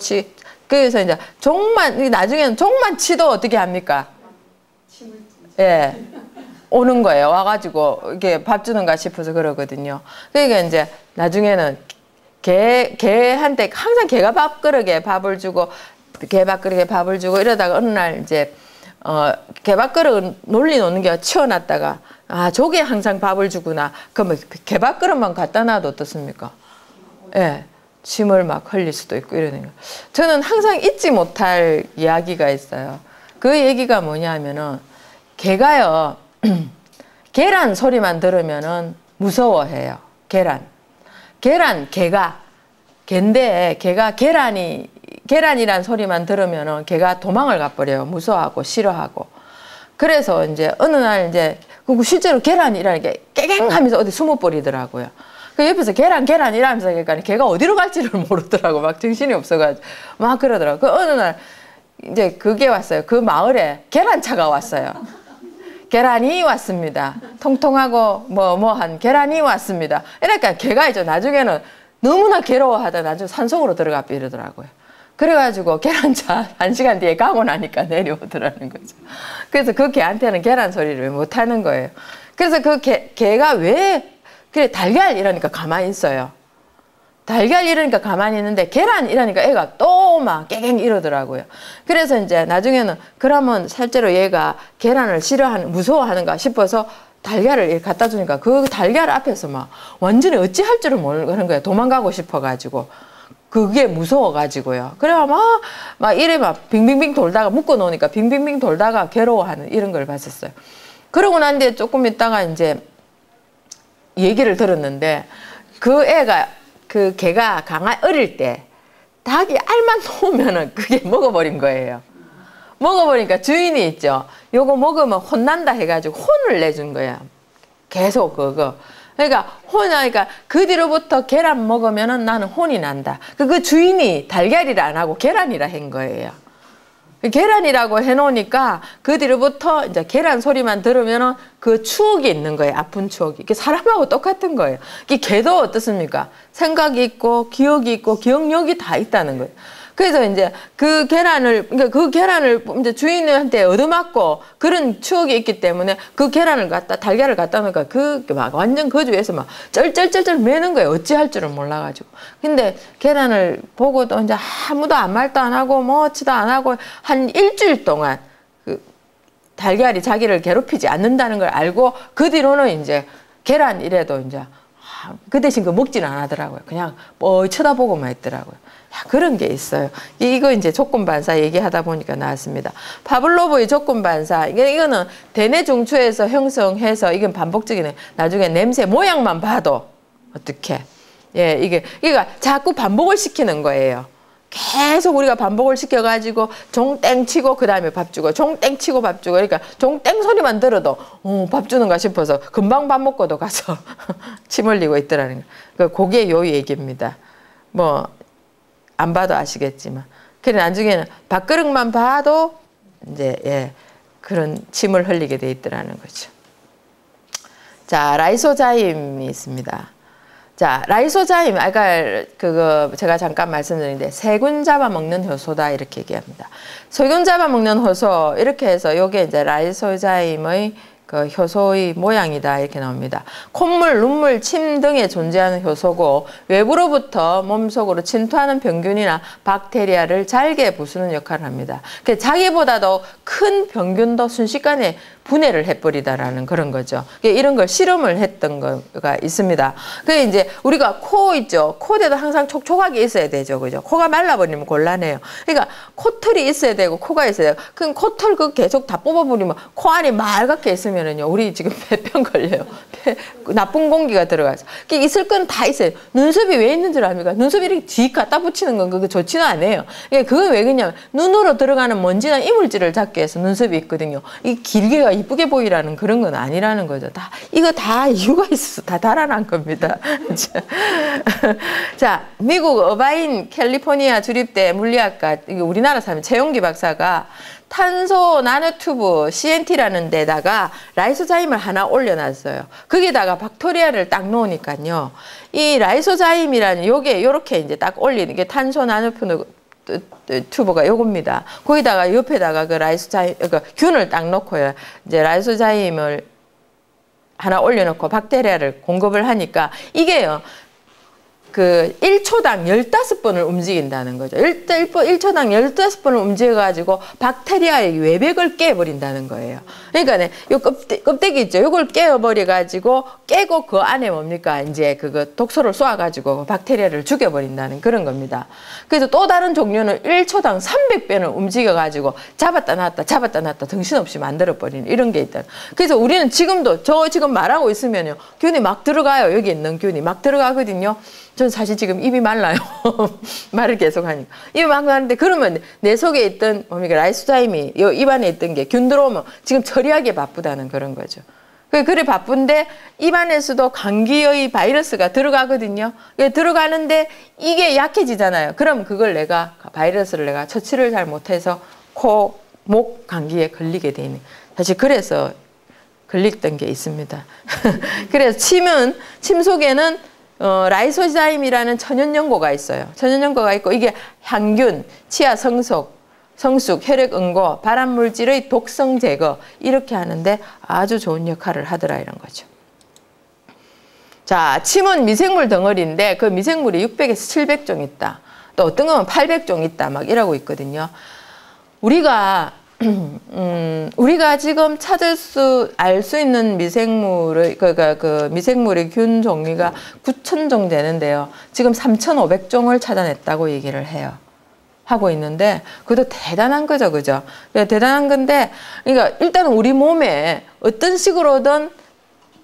그래서 이제 종만 나중에는 종만 치도 어떻게 합니까? 예, 오는 거예요. 와가지고 이게 밥 주는가 싶어서 그러거든요. 그러니까 이제 나중에는 개한테 항상 개가 밥그릇에 밥을 주고 개 밥그릇에 밥을 주고 이러다가 어느 날 이제 개 밥그릇 논리 놓는 게 치워놨다가 아 저게 항상 밥을 주구나. 그러면 개 밥그릇만 갖다 놔도 어떻습니까? 예, 침을 막 흘릴 수도 있고 이러는 거. 저는 항상 잊지 못할 이야기가 있어요. 그 얘기가 뭐냐면은 개가요 계란 소리만 들으면은 무서워해요. 개가 개인데 개가 계란이란 소리만 들으면은 개가 도망을 가버려요. 무서워하고 싫어하고. 그래서 이제 어느 날 이제 실제로 계란이라는 게 깨갱하면서 어디 숨어버리더라고요. 그 옆에서 계란 이러면서 그러니까 걔가 어디로 갈지를 모르더라고. 막 정신이 없어가지고 막 그러더라고. 그 어느 날 이제 그게 왔어요. 그 마을에 계란차가 왔어요. 계란이 왔습니다. 통통하고 뭐한 계란이 왔습니다. 이러니까 걔가 이제 나중에는 너무나 괴로워하다 나중에 산속으로 들어가 이러더라고요. 그래가지고 계란차 1시간 뒤에 가고 나니까 내려오더라는 거죠. 그래서 그 개한테는 계란 소리를 못 하는 거예요. 그래서 그 개가 왜 그래 달걀 이러니까 가만히 있어요. 달걀 이러니까 가만히 있는데 계란 이러니까 애가 또 막 깨갱 이러더라고요. 그래서 이제 나중에는 그러면 실제로 얘가 계란을 무서워하는가 싶어서 달걀을 갖다 주니까 그 달걀 앞에서 막 완전히 어찌할 줄을 모르는 거예요. 도망가고 싶어가지고. 그게 무서워가지고요. 그래 막 이래 막 빙빙빙 돌다가 묶어 놓으니까 빙빙빙 돌다가 괴로워하는 이런 걸 봤었어요. 그러고 난 뒤에 조금 있다가 이제 얘기를 들었는데 그 개가 어릴 때 닭이 알만 놓으면은 그게 먹어버린 거예요. 먹어보니까 주인이 있죠. 요거 먹으면 혼난다 해가지고 혼을 내준 거야. 계속 그거. 그러니까 그 뒤로부터 계란 먹으면은 나는 혼이 난다. 그 주인이 달걀이라 안 하고 계란이라 한 거예요. 계란이라고 해놓으니까 그 뒤로부터 이제 계란 소리만 들으면은 그 추억이 있는 거예요. 아픈 추억이. 이게 사람하고 똑같은 거예요. 이 개도 어떻습니까? 생각이 있고 기억이 있고 기억력이 다 있다는 거예요. 그래서 이제 그 계란을 이제 주인한테 얻어맞고 그런 추억이 있기 때문에 그 달걀을 갖다 놓으니까 막 완전 거주해서 막 쩔쩔쩔쩔 매는 거예요. 어찌할 줄을 몰라가지고. 근데 계란을 보고도 이제 아무도 아무 말도 안 하고 뭐치도 안 하고 한 일주일 동안 그 달걀이 자기를 괴롭히지 않는다는 걸 알고 그 뒤로는 이제 계란 이래도 이제 그 대신 먹지는 안 하더라고요. 그냥 쳐다보고만 있더라고요. 그런 게 있어요. 이거 이제 조건반사 얘기하다 보니까 나왔습니다. 파블로브의 조건반사. 이거는 대뇌 중추에서 형성해서 이건 반복적이네. 나중에 냄새 모양만 봐도 어떻게? 예, 이게 자꾸 반복을 시키는 거예요. 계속 우리가 반복을 시켜가지고 종땡 치고 그 다음에 밥 주고 종땡 치고 밥 주고 그러니까 종땡 소리만 들어도 밥 주는가 싶어서 금방 밥 먹고도 가서 침 흘리고 있더라는 거. 그게 요 얘기입니다. 안 봐도 아시겠지만. 그래 나중에는 밥그릇만 봐도 이제 그런 침을 흘리게 돼 있더라는 거죠. 자, 라이소자임이 있습니다. 자, 라이소자임 아까 그거 제가 잠깐 말씀드렸는데 세균 잡아먹는 효소다 이렇게 얘기합니다. 세균 잡아먹는 효소 이렇게 해서 요게 이제 라이소자임의 그 효소의 모양이다 이렇게 나옵니다. 콧물, 눈물, 침 등에 존재하는 효소고 외부로부터 몸속으로 침투하는 병균이나 박테리아를 잘게 부수는 역할을 합니다. 자기보다도 큰 병균도 순식간에 분해를 해버리다라는 그런 거죠. 이런 걸 실험을 했던 거가 있습니다. 그게 이제 우리가 코 있죠. 코대도 항상 촉촉하게 있어야 되죠. 그죠? 코가 말라버리면 곤란해요. 그러니까 코털이 있어야 되고 코가 있어야 되고 그럼 코털 계속 다 뽑아버리면 코 안이 맑게 있으면 보면은요, 우리 지금 폐병 걸려요. 나쁜 공기가 들어가서. 있을 건 다 있어요. 눈썹이 왜 있는 줄 압니까? 눈썹이 이렇게 뒤 갖다 붙이는 건 그거 좋지는 않아요. 그건 왜 그러냐면, 눈으로 들어가는 먼지나 이물질을 잡기 위해서 눈썹이 있거든요. 이 길게가 이쁘게 보이라는 그런 건 아니라는 거죠. 이거 다 이유가 있어서 다 달아난 겁니다. 자, 미국 어바인 캘리포니아 주립대 물리학과, 우리나라 사람 최용기 박사가 탄소 나노튜브 CNT라는 데다가 라이소자임을 하나 올려놨어요. 거기다가 박테리아를 딱 놓으니까요. 이 라이소자임이라는 요게 요렇게 이제 딱 올리는 게 탄소 나노튜브가 요겁니다. 거기다가 옆에다가 그 라이소자임, 그 균을 딱 놓고요. 이제 라이소자임을 하나 올려놓고 박테리아를 공급을 하니까 이게요. 그 1초당 15번을 움직인다는 거죠. 1초당 15번을 움직여가지고 박테리아의 외벽을 깨버린다는 거예요. 그러니까 네, 요 껍데기 있죠. 요걸 깨어버려가지고 깨고 그 안에 뭡니까? 이제 그거 독소를 쏘아가지고 박테리아를 죽여버린다는 그런 겁니다. 그래서 또 다른 종류는 1초당 300번을 움직여가지고 잡았다 놨다 정신없이 만들어버리는 이런 게 있다. 그래서 우리는 지금도 저 지금 말하고 있으면요. 균이 막 들어가요. 여기 있는 균이 막 들어가거든요. 전 사실 지금 입이 말라요. 말을 계속 하니까. 입이 막 나는데 그러면 내 속에 있던 뭡니까 라이소자임이 입안에 있던 게 균 들어오면 지금 처리하기 바쁘다는 그런 거죠. 그래 바쁜데 입안에서도 감기의 바이러스가 들어가거든요. 들어가는데 이게 약해지잖아요. 그럼 그걸 내가 바이러스를 내가 처치를 잘 못해서 코, 목 감기에 걸리게 돼 있는. 사실 그래서 걸렸던 게 있습니다. 그래서 침 속에는 라이소자임이라는 천연연고가 있어요. 천연연고가 있고 이게 항균, 치아 성숙, 혈액 응고, 발암물질의 독성 제거 이렇게 하는데 아주 좋은 역할을 하더라 이런 거죠. 자, 침은 미생물 덩어리인데 그 미생물이 600에서 700종 있다. 또 어떤 거는 800종 있다 막 이러고 있거든요. 우리가 지금 알 수 있는 미생물의, 그 미생물의 균 종류가 9,000종 되는데요. 지금 3,500종을 찾아냈다고 얘기를 하고 있는데, 그것도 대단한 거죠, 그죠? 대단한 건데, 그러니까 일단 우리 몸에 어떤 식으로든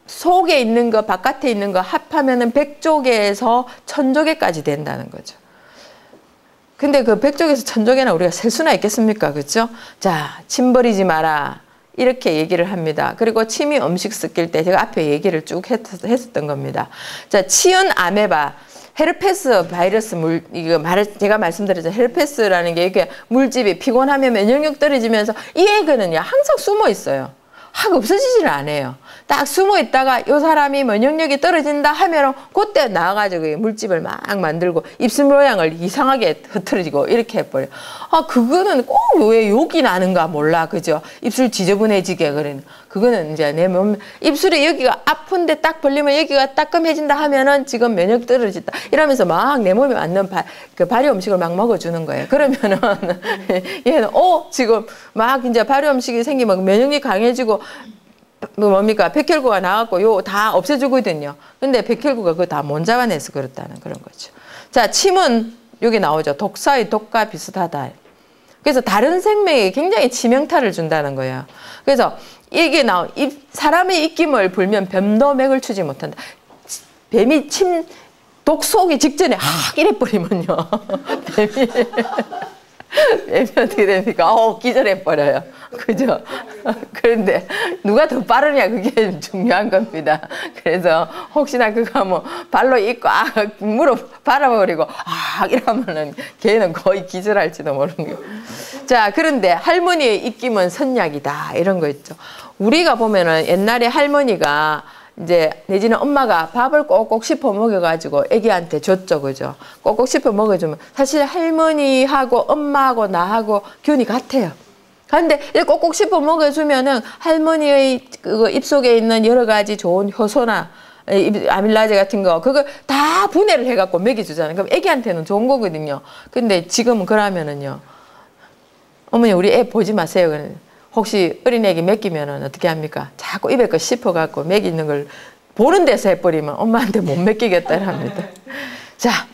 속에 있는 거, 바깥에 있는 거 합하면은 100조개에서 1000조개까지 된다는 거죠. 근데 그 100조개에서 1000조개나 우리가 셀 수나 있겠습니까? 그렇죠? 자, 침 버리지 마라. 이렇게 얘기를 합니다. 그리고 침이 음식 섞일 때 제가 앞에 얘기를 쭉 했었던 겁니다. 자, 치연 아메바, 헤르페스 바이러스 제가 말씀드렸죠. 헤르페스라는 게 이게 물집이 피곤하면 면역력 떨어지면서 이 애그는요, 항상 숨어 있어요. 없어지지를 않아요. 딱 숨어 있다가 이 사람이 면역력이 떨어진다 하면 그때 나와가지고 물집을 막 만들고 입술 모양을 이상하게 흐트러지고 이렇게 해버려요. 그거는 꼭 왜 욕이 나는가 몰라. 그죠? 입술 지저분해지게 그러는. 그거는 이제 내 몸, 입술이 여기가 아픈데 딱 벌리면 여기가 따끔해진다 하면은 지금 면역 떨어진다. 이러면서 막 내 몸에 맞는 발효 음식을 막 먹어주는 거예요. 그러면은 얘는, 지금 막 이제 발효 음식이 생기면 면역력이 강해지고 뭡니까? 백혈구가 나왔고 요 다 없애주거든요. 근데 백혈구가 그거 다 못 잡아내서 그렇다는 그런 거죠. 자, 침은 여기 나오죠. 독사의 독과 비슷하다. 그래서 다른 생명에 굉장히 치명타를 준다는 거예요. 그래서 이게 사람의 입김을 불면 뱀도 맥을 추지 못한다. 뱀이 독 쏘기 직전에 이래버리면요. 뱀이 어떻게 됩니까? 기절해버려요. 그죠? 그런데 누가 더 빠르냐 그게 중요한 겁니다. 그래서 혹시나 그거 발로 입고 무릎 발아버리고 이러면은 걔는 거의 기절할지도 모르는 거예요. 자, 그런데 할머니의 입김은 선약이다 이런 거 있죠. 우리가 보면은 옛날에 할머니가 이제 내지는 엄마가 밥을 꼭꼭 씹어 먹여가지고 애기한테 줬죠, 그죠? 꼭꼭 씹어 먹여주면 사실 할머니하고 엄마하고 나하고 균이 같아요. 그런데 꼭꼭 씹어 먹여주면은 할머니의 그 입속에 있는 여러 가지 좋은 효소나 아밀라제 같은 거 그거 다 분해를 해갖고 먹여주잖아요. 그럼 애기한테는 좋은 거거든요. 근데 지금은 그러면은요, 어머니 우리 애 보지 마세요. 혹시 어린애기 먹이면은 어떻게 합니까? 자꾸 입에 거 씹어갖고 먹이는 걸 보는 데서 해버리면 엄마한테 못 먹이겠다 합니다. 자,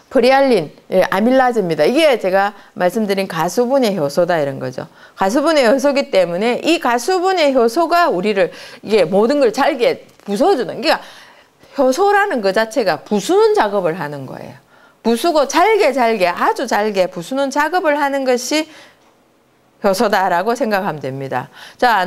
프리알린, 예, 아밀라제입니다. 이게 제가 말씀드린 가수분해 효소다 이런 거죠. 가수분해 효소기 때문에 이 가수분해 효소가 우리를 이게 모든 걸 잘게 부숴주는, 그러니까 효소라는 그 자체가 부수는 작업을 하는 거예요. 부수고 잘게 아주 잘게 부수는 작업을 하는 것이 효소다라고 생각하면 됩니다. 자,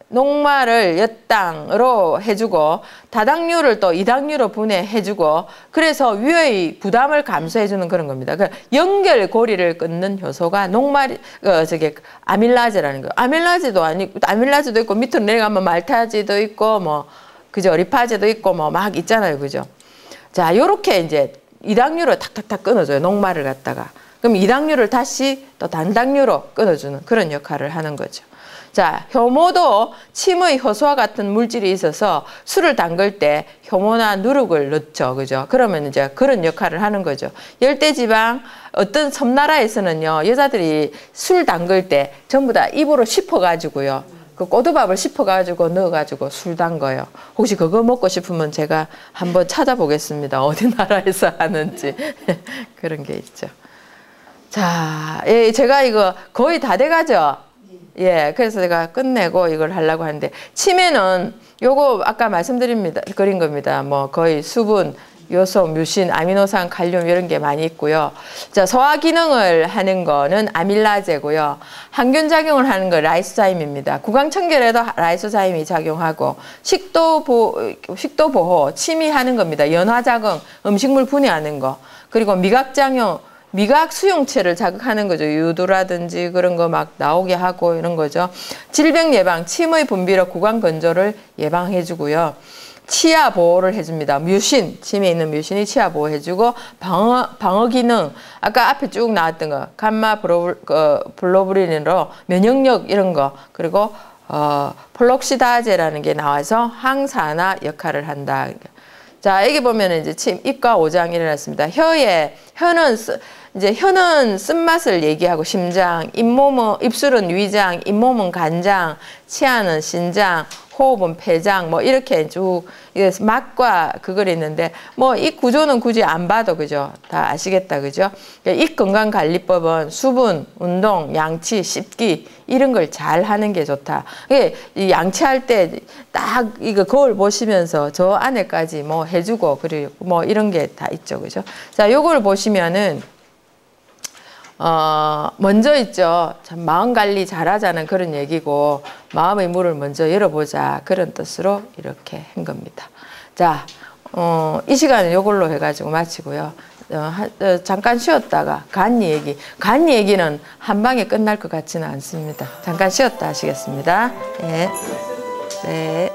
녹말을 엿당으로 해주고 다당류를 또 이당류로 분해해주고 그래서 위의 부담을 감소해주는 그런 겁니다. 그 연결고리를 끊는 효소가 아밀라제라는 거예요. 아밀라제도 있고 밑으로 내려가면 말타제도 있고 뭐 그죠, 리파제도 있고 뭐 막 있잖아요, 그죠. 자, 요렇게 이제 이당류로 탁탁탁 끊어줘요, 녹말을 갖다가. 그럼 이당류를 다시 또 단당류로 끊어주는 그런 역할을 하는 거죠. 자, 효모도 침의 효소와 같은 물질이 있어서 술을 담글 때 효모나 누룩을 넣죠. 그죠? 그러면 이제 그런 역할을 하는 거죠. 열대지방, 어떤 섬나라에서는요, 여자들이 술 담글 때 전부 다 입으로 씹어가지고요. 그 꼬두밥을 씹어가지고 넣어가지고 술 담궈요. 혹시 그거 먹고 싶으면 제가 한번 찾아보겠습니다. 어디 나라에서 하는지. 그런 게 있죠. 자, 예, 제가 이거 거의 다 돼가죠? 예, 그래서 제가 끝내고 이걸 하려고 하는데, 치매는 요거 아까 그린 겁니다. 뭐 거의 수분, 요소, 뮤신, 아미노산, 칼륨 이런 게 많이 있고요. 자, 소화 기능을 하는 거는 아밀라제고요. 항균 작용을 하는 거 라이소자임입니다. 구강청결에도 라이소자임이 작용하고 식도 보호, 침이하는 겁니다. 연화 작용, 음식물 분해하는 거. 그리고 미각 수용체를 자극하는 거죠. 유두라든지 그런 거 막 나오게 하고 이런 거죠. 질병 예방, 침의 분비로 구강 건조를 예방해 주고요. 치아 보호를 해줍니다. 침에 있는 뮤신이 치아 보호해주고 방어 기능, 아까 앞에 쭉 나왔던 거 감마 글로불린으로 면역력 이런 거, 그리고 폴록시다제라는 게 나와서 항산화 역할을 한다. 자, 여기 보면은 이제 입과 오장이 일어났습니다. 혀는 쓴맛을 얘기하고 심장, 입술은 위장, 잇몸은 간장, 치아는 신장, 호흡은 폐장, 뭐 이렇게 쭉 맛과 그걸 있는데 뭐 이 구조는 굳이 안 봐도 그죠? 다 아시겠다, 그죠? 입 건강 관리법은 수분, 운동, 양치, 씹기 이런 걸 잘 하는 게 좋다. 이 양치할 때 딱 이거 거울 보시면서 저 안에까지 뭐 해주고 그리고 뭐 이런 게 다 있죠, 그죠? 자, 요걸 보시면은 먼저 있죠. 참 마음 관리 잘하자는 그런 얘기고 마음의 문을 먼저 열어보자 그런 뜻으로 이렇게 한 겁니다. 자, 이 시간은 이걸로 해가지고 마치고요. 잠깐 쉬었다가 간 얘기는 한 방에 끝날 것 같지는 않습니다. 잠깐 쉬었다 하시겠습니다. 네. 네.